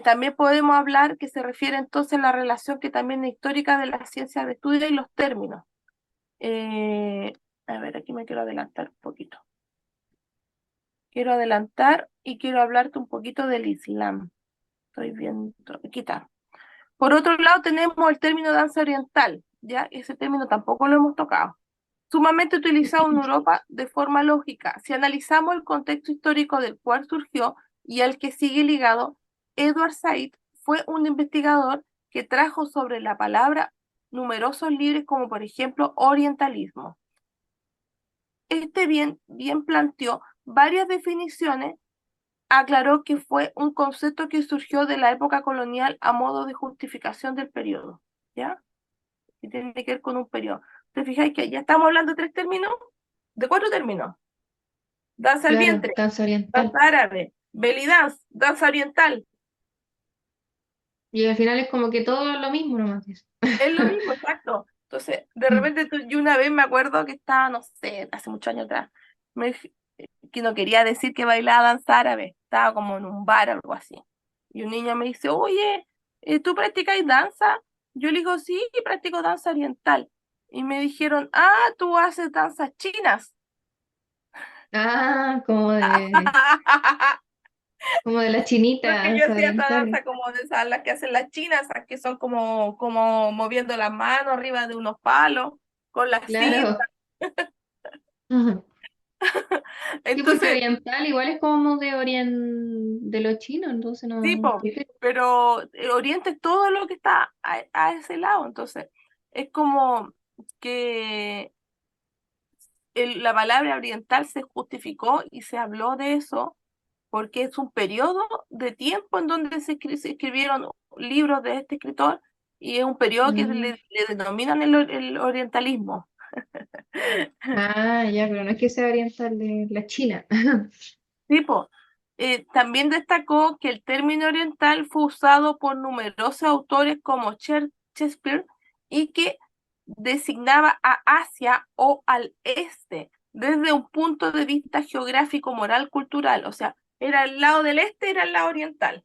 También podemos hablar que se refiere entonces a la relación que también es histórica de las ciencias de estudio y los términos. Eh, a ver, aquí me quiero adelantar un poquito. Quiero adelantar y quiero hablarte un poquito del Islam. Estoy viendo, aquí está. Por otro lado, tenemos el término danza oriental, ¿ya? Ese término tampoco lo hemos tocado. Sumamente utilizado en Europa de forma lógica. Si analizamos el contexto histórico del cual surgió y al que sigue ligado, Edward Said fue un investigador que trajo sobre la palabra numerosos libros como por ejemplo orientalismo. Este bien planteó varias definiciones, aclaró que fue un concepto que surgió de la época colonial a modo de justificación del periodo, ¿ya? Y tiene que ver con un periodo. ¿Te fijáis que ya estamos hablando de tres términos? De cuatro términos. Danza al Claro, vientre, danza danza oriental. árabe, belly dance, danza oriental. Y al final es como que todo lo mismo nomás. Es lo mismo, exacto. Entonces, de repente yo una vez me acuerdo que estaba, no sé, hace muchos años atrás, me, que no quería decir que bailaba danza árabe, estaba como en un bar o algo así. Y un niño me dice, oye, ¿tú practicas danza? Yo le digo, sí, practico danza oriental. Y me dijeron, ah, tú haces danzas chinas. Ah, como de las Porque yo chinitas hacía esta orientales. danza como de esas, las que hacen las chinas, esas que son como moviendo las manos arriba de unos palos, con la cinta. Claro. Ujú. Sí, porque Entonces, oriental igual es como de los chinos, entonces no. tipo, pero Oriente es todo lo que está a ese lado. Entonces, es como que la palabra oriental se justificó y se habló de eso porque es un periodo de tiempo en donde se escribieron libros de este escritor y es un periodo que Mm. le denominan el orientalismo. Ah, ya, pero no es que sea oriental de la China. Tipo, también destacó que el término oriental fue usado por numerosos autores como Shakespeare y que designaba a Asia o al este desde un punto de vista geográfico, moral, cultural. O sea, era el lado del este, era el lado oriental,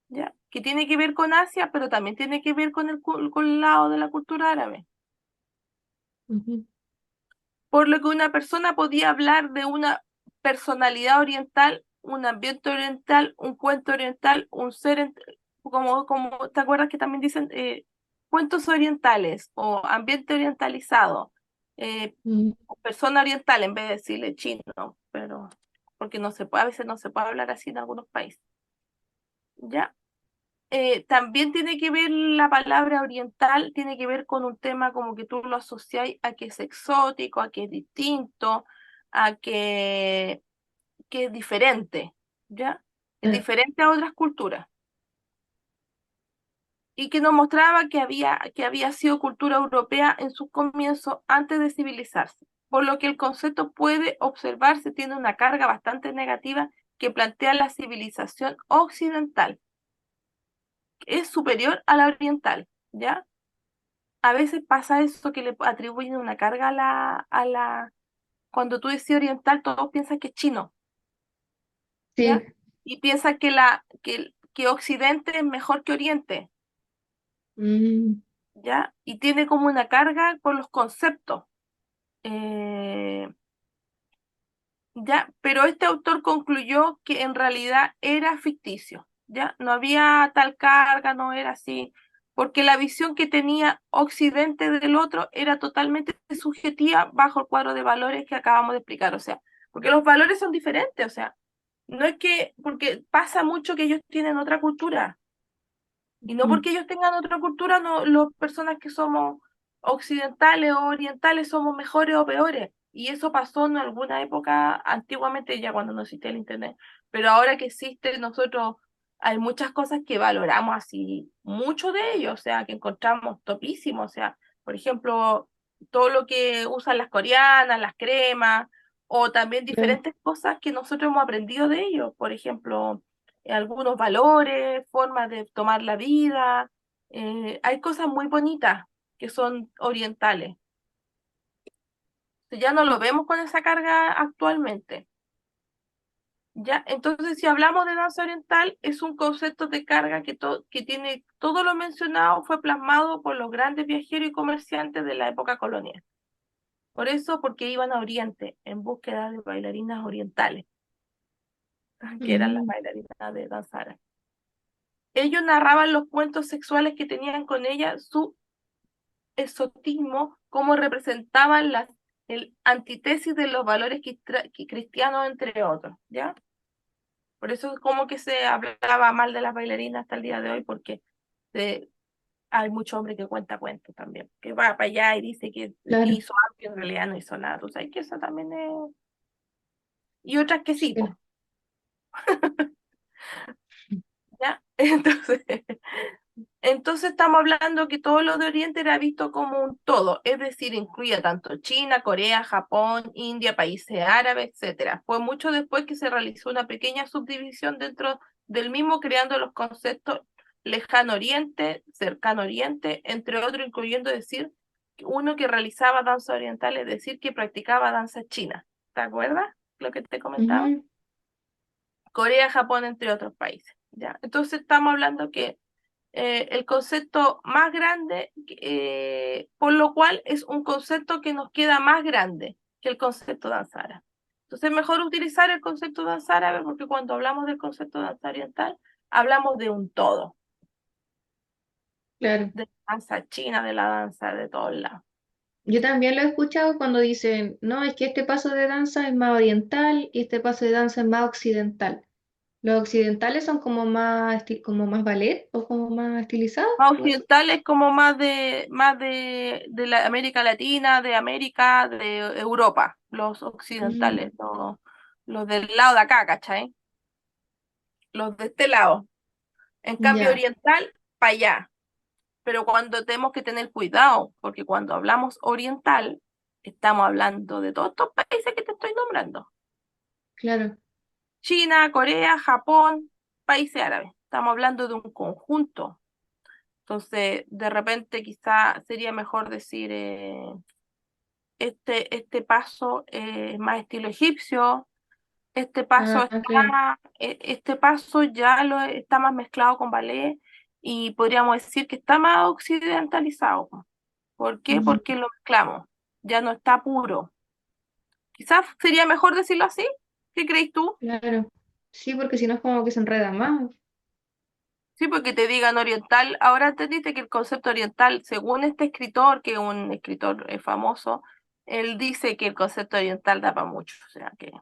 ¿ya? Que tiene que ver con Asia, pero también tiene que ver con el lado de la cultura árabe. Ujú. Por lo que una persona podía hablar de una personalidad oriental, un ambiente oriental, un cuento oriental, un ser, como ¿te acuerdas que también dicen cuentos orientales o ambiente orientalizado? Mm. O persona oriental en vez de decirle chino, pero porque no se puede, a veces no se puede hablar así en algunos países, ¿ya? También tiene que ver la palabra oriental, tiene que ver con un tema como que tú lo asocias a que es exótico, a que es distinto, a que es diferente, ¿ya? Es Ah. diferente a otras culturas. Y que nos mostraba que había sido cultura europea en sus comienzos antes de civilizarse. Por lo que el concepto puede observarse, tiene una carga bastante negativa que plantea la civilización occidental. Es superior a la oriental, ¿ya? A veces pasa eso que le atribuyen una carga cuando tú decís oriental, todos piensan que es chino, ¿ya? Sí. Y piensan que Occidente es mejor que Oriente, Mm. ¿ya? Y tiene como una carga con los conceptos, eh, ¿ya? Pero este autor concluyó que en realidad era ficticio, ¿ya? No había tal carga, no era así, porque la visión que tenía Occidente del otro era totalmente subjetiva bajo el cuadro de valores que acabamos de explicar, o sea, porque los valores son diferentes, o sea, no es que, porque pasa mucho que ellos tienen otra cultura, y no Mm. porque ellos tengan otra cultura, no, las personas que somos occidentales o orientales somos mejores o peores. Y eso pasó en alguna época antiguamente, ya cuando no existía el internet. Pero ahora que existe, nosotros hay muchas cosas que valoramos así, mucho de ello, o sea, que encontramos topísimos. O sea, por ejemplo, todo lo que usan las coreanas, las cremas, o también claro. diferentes cosas que nosotros hemos aprendido de ellos. Por ejemplo, algunos valores, formas de tomar la vida. Hay cosas muy bonitas que son orientales. Ya no lo vemos con esa carga actualmente. ¿Ya? Entonces, si hablamos de danza oriental, es un concepto de carga que tiene todo lo mencionado, fue plasmado por los grandes viajeros y comerciantes de la época colonial. Por eso, porque iban a Oriente en búsqueda de bailarinas orientales, que eran las Mm, bailarinas de danza árabe. Ellos narraban los cuentos sexuales que tenían con ella, su exotismo, cómo representaban el antítesis de los valores cristianos, entre otros, ¿ya? Por eso es como que se hablaba mal de las bailarinas hasta el día de hoy, porque se- hay mucho hombre que cuenta cuentos también, que va para allá y dice que claro, hizo algo y en realidad no hizo nada. Tú sabes que eso también es... Y otras que sí, pues, sí. ¿ya? Entonces estamos hablando que todo lo de Oriente era visto como un todo, es decir, incluía tanto China, Corea, Japón, India, países árabes, etcétera. Fue mucho después que se realizó una pequeña subdivisión dentro del mismo, creando los conceptos lejano Oriente, cercano Oriente, entre otros, incluyendo decir uno que realizaba danza oriental, es decir, que practicaba danza china. ¿Te acuerdas lo que te comentaba? Ujú, Corea, Japón, entre otros países. ¿Ya? Entonces estamos hablando que el concepto más grande, por lo cual es un concepto que nos queda más grande que el concepto danza árabe. Entonces es mejor utilizar el concepto danza árabe porque cuando hablamos del concepto danza oriental, hablamos de un todo, claro. de la danza china, de la danza de todos lados. Yo también lo he escuchado cuando dicen, no, es que este paso de danza es más oriental y este paso de danza es más occidental. Los occidentales son como más, como más ballet o como más estilizados, Más algo así. occidental es como de la América Latina, de América, de Europa, los Mm, occidentales, los del lado de acá, ¿cachai? Los de este lado. En cambio, ya, oriental, para allá. Pero cuando tenemos que tener cuidado, porque cuando hablamos oriental, estamos hablando de todos estos países que te estoy nombrando. claro. China, Corea, Japón, países árabes. Estamos hablando de un conjunto. Entonces, de repente quizá sería mejor decir, este paso es más estilo egipcio, este paso Ah, claro. este paso ya está más mezclado con ballet y podríamos decir que está más occidentalizado. ¿Por qué? Ujú, Porque lo mezclamos, ya no está puro. Quizás sería mejor decirlo así. ¿Qué crees tú? claro. Sí, porque si no es como que se enreda más. Sí, porque te digan oriental. Ahora entendiste que el concepto oriental, según este escritor, que es un escritor famoso, él dice que el concepto oriental da para mucho. O sea que,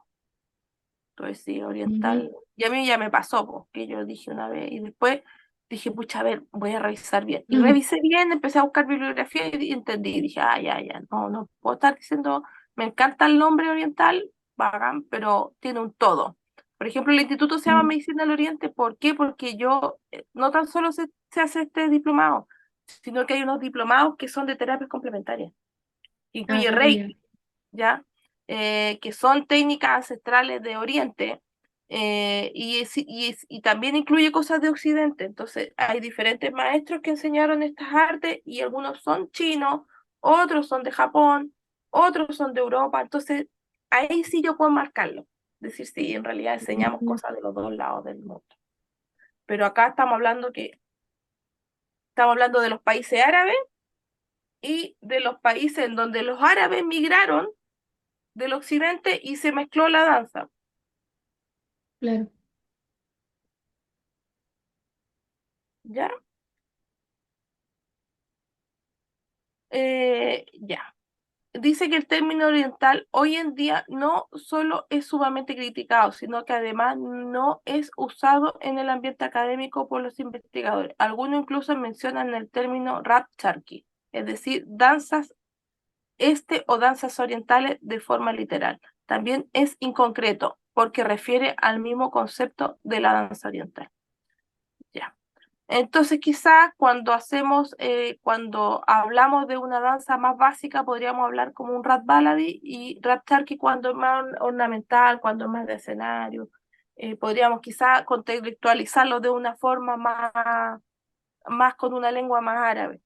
entonces sí, Ujú, oriental. Y a mí ya me pasó, porque yo dije una vez y después dije, pucha, a ver, voy a revisar bien. Y ujú, revisé bien, empecé a buscar bibliografía y entendí. Dije, ya, ya, no puedo estar diciendo, me encanta el nombre oriental, bacán, pero tiene un todo. Por ejemplo, el instituto se llama mm. Medicina del Oriente. ¿Por qué? Porque yo, no tan solo se hace este diplomado, sino que hay unos diplomados que son de terapias complementarias. Ah, Incluye ya, Reiki, ¿ya? Que son técnicas ancestrales de Oriente y también incluye cosas de Occidente. Entonces, hay diferentes maestros que enseñaron estas artes y algunos son chinos, otros son de Japón, otros son de Europa. Entonces, ahí sí yo puedo marcarlo. Decir, sí, en realidad enseñamos ujú, cosas de los dos lados del mundo. Pero acá estamos hablando de los países árabes y de los países en donde los árabes migraron del occidente y se mezcló la danza. claro. ¿Ya? Ya. Dice que el término oriental hoy en día no solo es sumamente criticado, sino que además no es usado en el ambiente académico por los investigadores. Algunos incluso mencionan el término rap charqui, es decir, danzas o danzas orientales de forma literal. También es inconcreto porque refiere al mismo concepto de la danza oriental. Ya. Entonces, quizás cuando hablamos de una danza más básica, podríamos hablar como un rap ballady y rap charqui cuando es más ornamental, cuando es más de escenario. Podríamos quizás contextualizarlo de una forma más con una lengua más árabe.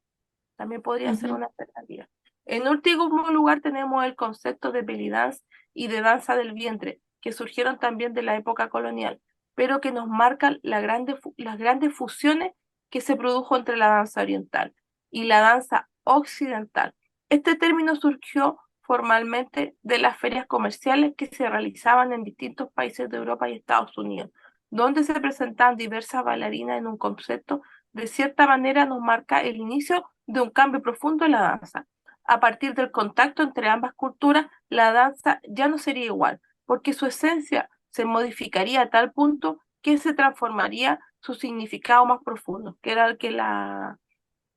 También podría ser Ujú. una alternativa. En último lugar tenemos el concepto de belly dance y de danza del vientre, que surgieron también de la época colonial, pero que nos marcan las grandes fusiones que se produjo entre la danza oriental y la danza occidental. Este término surgió formalmente de las ferias comerciales que se realizaban en distintos países de Europa y Estados Unidos, donde se presentaban diversas bailarinas en un concepto de cierta manera nos marca el inicio de un cambio profundo en la danza. A partir del contacto entre ambas culturas, la danza ya no sería igual, porque su esencia se modificaría a tal punto que se transformaría su significado más profundo, que era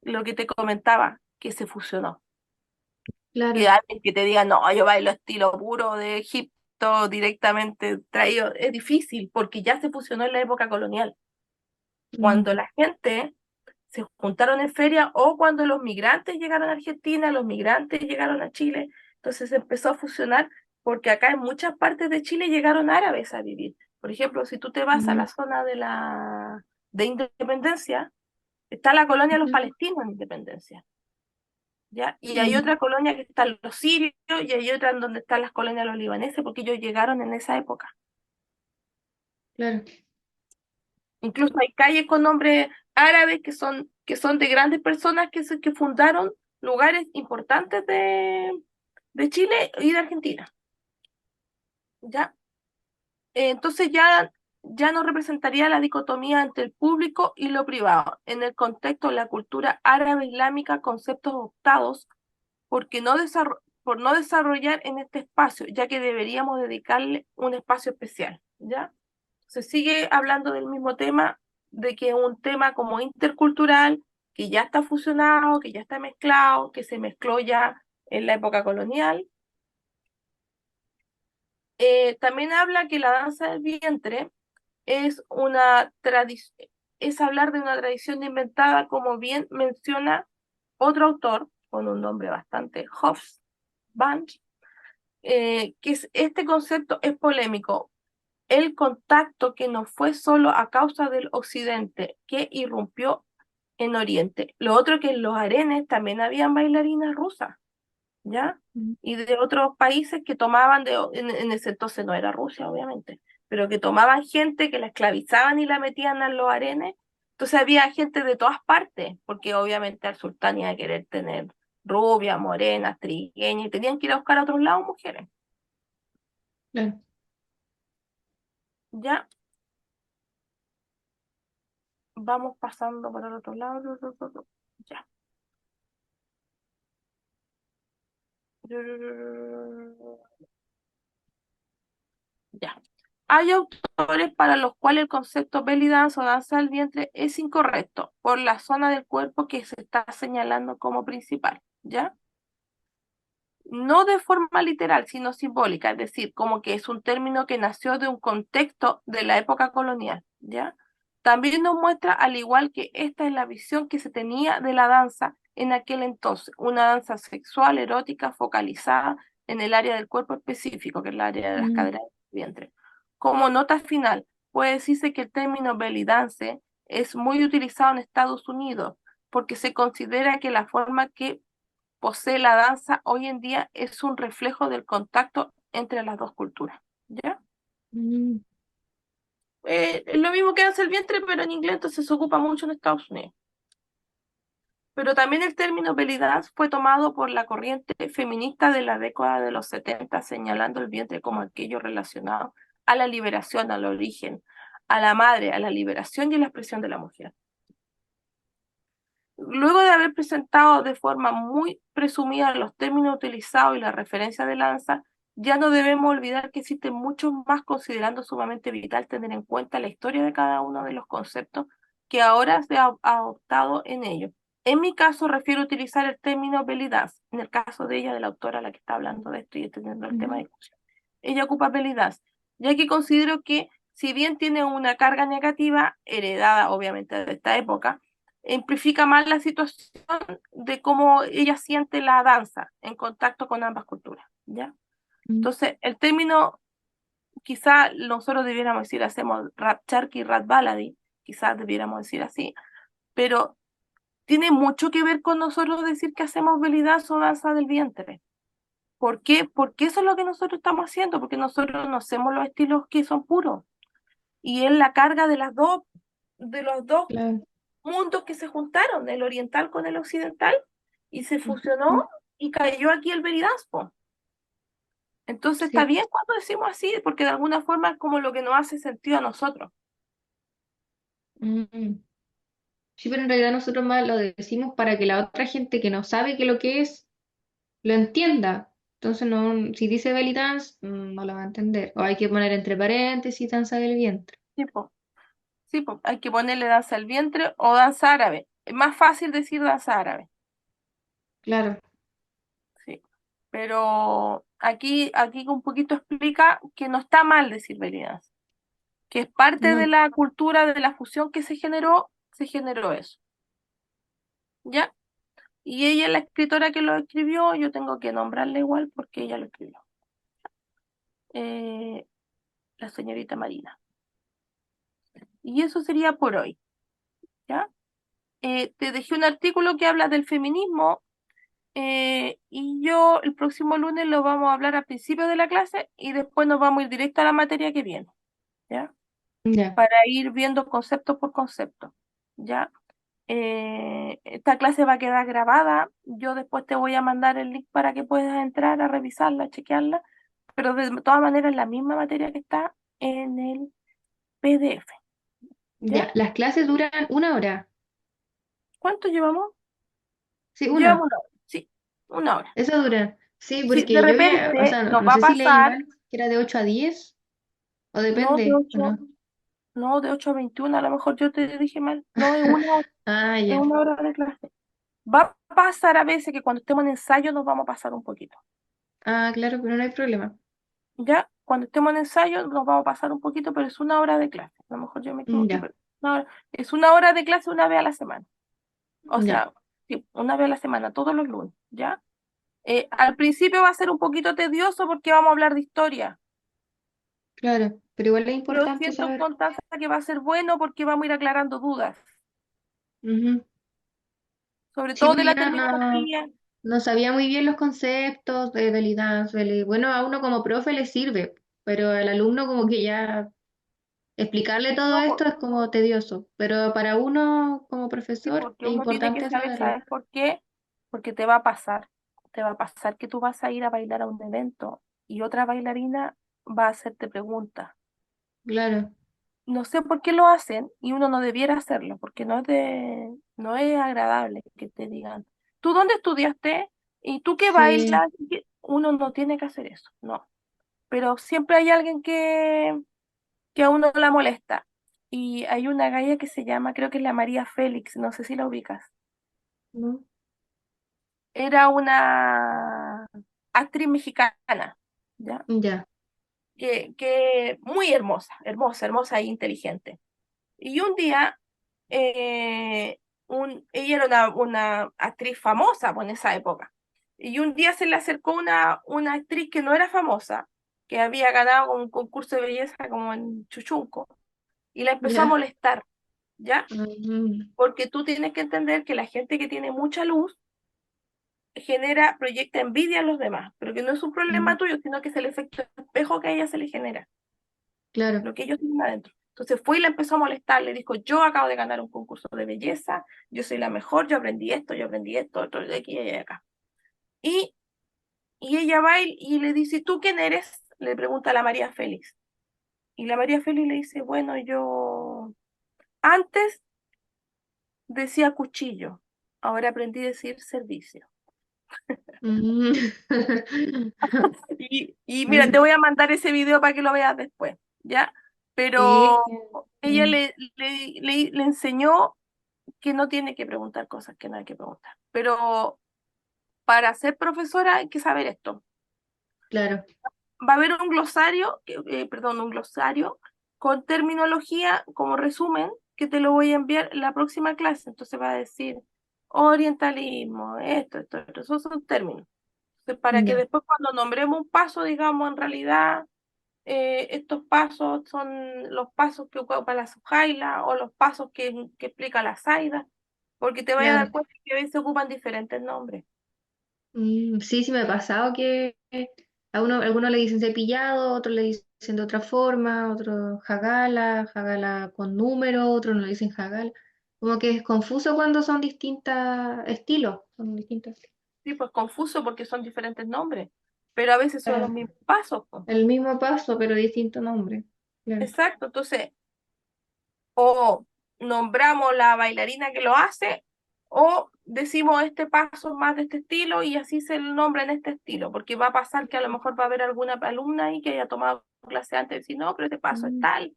lo que te comentaba, que se fusionó. Que Claro. alguien que te diga, no, yo bailo estilo puro de Egipto directamente traído, es difícil, porque ya se fusionó en la época colonial. Cuando Mm, la gente se juntaron en feria o cuando los migrantes llegaron a Argentina, los migrantes llegaron a Chile, entonces se empezó a fusionar porque acá en muchas partes de Chile llegaron árabes a vivir. Por ejemplo, si tú te vas a mm, la zona de Independencia, está la colonia de los ujú, palestinos en Independencia, ¿ya? Y hay mm, otra colonia que están los sirios y hay otra en donde están las colonias de los libaneses porque ellos llegaron en esa época. claro. Incluso hay calles con nombres árabes que son de grandes personas que fundaron lugares importantes de Chile y de Argentina, ¿ya? Entonces ya no representaría la dicotomía entre el público y lo privado. En el contexto de la cultura árabe islámica, conceptos optados por no desarrollar en este espacio, ya que deberíamos dedicarle un espacio especial, ¿ya? Se sigue hablando del mismo tema, de que es un tema como intercultural, que ya está fusionado, que ya está mezclado, que se mezcló ya en la época colonial. También habla que la danza del vientre es es hablar de una tradición inventada, como bien menciona otro autor, con un nombre bastante Hobsbawm, este concepto es polémico. El contacto que no fue solo a causa del occidente que irrumpió en Oriente. Lo otro que en los arenes también habían bailarinas rusas, ¿ya? Mm, Y de otros países que tomaban, en ese entonces no era Rusia, obviamente, pero que tomaban gente, que la esclavizaban y la metían a los arenes. Entonces había gente de todas partes, porque obviamente al sultán iba a querer tener rubias, morenas, trigueñas, y tenían que ir a buscar a otros lados mujeres, claro. ¿ya? Vamos pasando por el otro lado. Ya. Ya. Hay autores para los cuales el concepto belly dance o danza del vientre es incorrecto por la zona del cuerpo que se está señalando como principal, ¿ya? No de forma literal, sino simbólica, es decir, como que es un término que nació de un contexto de la época colonial, ¿ya? También nos muestra, al igual que esta es la visión que se tenía de la danza en aquel entonces, una danza sexual, erótica, focalizada en el área del cuerpo específico, que es el área de las Mm, caderas y vientre. Como nota final, puede decirse que el término belly dance es muy utilizado en Estados Unidos, porque se considera que la forma que posee la danza hoy en día es un reflejo del contacto entre las dos culturas, ¿ya? mm, Es lo mismo que hace el vientre, pero en inglés entonces se ocupa mucho en Estados Unidos. Pero también el término belly dance fue tomado por la corriente feminista de la década de los 70, señalando el vientre como aquello relacionado a la liberación, al origen, a la madre, a la liberación y a la expresión de la mujer. Luego de haber presentado de forma muy presumida los términos utilizados y la referencia de lanza, ya no debemos olvidar que existen muchos más, considerando sumamente vital tener en cuenta la historia de cada uno de los conceptos que ahora se ha adoptado en ellos. En mi caso, refiero a utilizar el término belly dance, en el caso de ella, de la autora a la que está hablando de esto y entendiendo el tema de ujú, discusión. Ella ocupa belly dance, ya que considero que si bien tiene una carga negativa, heredada obviamente de esta época, amplifica más la situación de cómo ella siente la danza en contacto con ambas culturas, ¿ya? Mm, Entonces, el término, quizá nosotros debiéramos decir, hacemos rap charqui, rap baladi, quizás debiéramos decir así, pero tiene mucho que ver con nosotros decir que hacemos belly dance o danza del vientre. ¿Por qué? Porque eso es lo que nosotros estamos haciendo, porque nosotros no hacemos los estilos que son puros. Y es la carga de los dos claro. mundos que se juntaron, el oriental con el occidental, y se fusionó Ujú. y cayó aquí el belly dance, po. Entonces está Sí. bien cuando decimos así, porque de alguna forma es como lo que nos hace sentido a nosotros. Mm. Sí, pero en realidad nosotros más lo decimos para que la otra gente que no sabe qué lo que es, lo entienda. Entonces, no, si dice belly dance, no lo va a entender. O hay que poner entre paréntesis danza del vientre. Sí, po. Sí, po. Hay que ponerle danza al vientre o danza árabe. Es más fácil decir danza árabe, Claro, sí. Pero aquí un poquito explica que no está mal decir belly dance, que es parte de no, la cultura de la fusión que se generó eso, ¿ya? Y ella es la escritora que lo escribió, yo tengo que nombrarla igual porque ella lo escribió. Eh, la señorita Marina. Y eso sería por hoy, ¿ya? Te dejé un artículo que habla del feminismo y yo el próximo lunes lo vamos a hablar al principio de la clase y después nos vamos a ir directo a la materia que viene, ¿ya? ya, Para ir viendo concepto por concepto, ¿ya? Esta clase va a quedar grabada. Yo después te voy a mandar el link para que puedas entrar a revisarla, chequearla, pero de todas maneras la misma materia que está en el PDF, ¿ya? ya. Las clases duran 1 hora. ¿Cuánto llevamos? Sí, Llevamos una. una hora, sí, una hora. Eso dura. Sí, Sí, de porque yo había, o repente sea, no, nos no va a sé si leí pasar, mal, que era de 8 a 10, o no de depende, ¿o 8 no? no de 8 a 21 a lo mejor yo te dije mal, no es una hora, Ah, es ya. una hora de clase. Va a pasar a veces que cuando estemos en ensayo nos vamos a pasar un poquito. Ah, claro, pero no hay problema. Ya, cuando estemos en ensayo nos vamos a pasar un poquito, pero es una hora de clase. A lo mejor yo me equivoqué, Ya, pero es una hora de clase una vez a la semana. O ya, sea, sí, una vez a la semana, todos los lunes, ¿ya? Al principio va a ser un poquito tedioso porque vamos a hablar de historia, claro. Pero igual es pero importante siento, saber. Constanza, que va a ser bueno porque vamos a ir aclarando dudas, Ujú. sobre Sí, todo de porque yo la no, terminología. no sabía muy bien los conceptos de belly dance, bueno, a uno como profe le sirve, pero al alumno como que ya explicarle todo No, esto es como tedioso, pero para uno como sí, profesor porque es uno tiene que importante saber, saberlo. ¿sabes por qué? Porque te va a pasar que tú vas a ir a bailar a un evento y otra bailarina va a hacerte preguntas. Claro, No sé por qué lo hacen y uno no debiera hacerlo, porque no es agradable que te digan, ¿tú dónde estudiaste? ¿Y tú qué sí, bailas? Uno no tiene que hacer eso, no. Pero siempre hay alguien que a uno la molesta. Y hay una galla que se llama, creo que es la María Félix, no sé si la ubicas. ¿no? Era una actriz mexicana, ¿ya? Ya, Que muy hermosa, hermosa, hermosa e inteligente. Y un día, ella era una actriz famosa pues, en esa época. Y un día se le acercó una actriz que no era famosa, que había ganado un concurso de belleza como en Chuchunco, y la empezó a ya. molestar, ¿ya? Mm, Porque tú tienes que entender que la gente que tiene mucha luz proyecta envidia a los demás, pero que no es un mm, problema tuyo, sino que es el efecto espejo que a ella se le genera, claro. lo que ellos tienen adentro. Entonces fue y la empezó a molestar, le dijo, yo acabo de ganar un concurso de belleza, yo soy la mejor, yo aprendí esto, otro de aquí y de acá. Y, y ella va y le dice, ¿tú quién eres? Le pregunta a la María Félix. Y la María Félix le dice, bueno, yo antes decía cuchillo, ahora aprendí a decir servicio. Mm. Y mira, te voy a mandar ese video para que lo veas después, ¿ya? Sí, Pero ella mm, le enseñó que no tiene que preguntar cosas que no hay que preguntar. Pero para ser profesora hay que saber esto. claro. Va a haber un glosario, perdón, un glosario con terminología como resumen que te lo voy a enviar en la próxima clase. Entonces va a decir orientalismo, esto, esos son términos. Entonces, para que Ya, después cuando nombremos un paso, digamos, en realidad estos pasos son los pasos que ocupa la Sujaila o los pasos que explica la Zaida, porque te vayas a dar claro. cuenta que a veces ocupan diferentes nombres. Sí, sí me ha pasado que algunos le dicen cepillado, otros le dicen de otra forma, otros jagala, jagala con número, otros no le dicen jagala. Como que es confuso cuando son distintos estilos. Son distintos. Sí, pues confuso porque son diferentes nombres, pero a veces son los Claro. mismos pasos, pues. El mismo paso, pero distinto nombre. Claro. Exacto, entonces o nombramos la bailarina que lo hace, o decimos este paso es más de este estilo y así se le nombra en este estilo, porque va a pasar que a lo mejor va a haber alguna alumna ahí que haya tomado clase antes y decir, no, pero este paso es Mm. tal,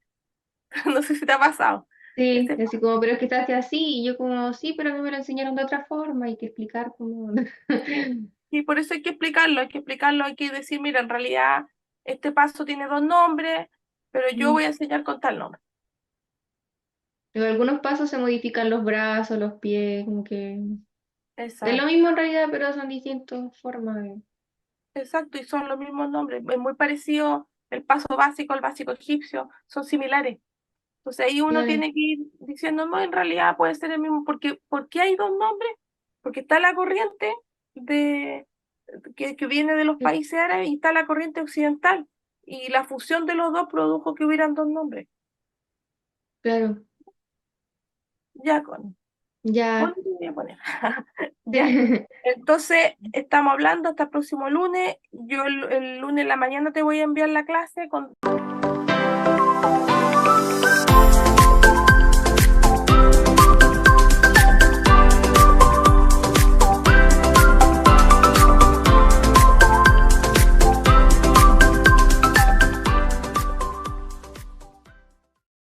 no sé si te ha pasado. Sí, Este, así como, pero es que está así, y yo como, sí, pero a mí me lo enseñaron de otra forma, hay que explicar cómo. sí, y por eso hay que explicarlo, hay que decir, mira, en realidad este paso tiene dos nombres, pero yo Mm. voy a enseñar con tal nombre. En algunos pasos se modifican los brazos, los pies, como que es lo Exacto, mismo en realidad, pero son distintas formas de... exacto, y son los mismos nombres, es muy parecido el paso básico, el básico egipcio, son similares. Entonces ahí uno Claro. tiene que ir diciendo, no, en realidad puede ser el mismo, porque ¿por qué hay dos nombres? Porque está la corriente de, que viene de los países árabes y está la corriente occidental. Y la fusión de los dos produjo que hubieran dos nombres. Claro, Ya con, ya. ¿dónde voy a poner? Ya. Entonces, estamos hablando hasta el próximo lunes. Yo el lunes en la mañana te voy a enviar la clase con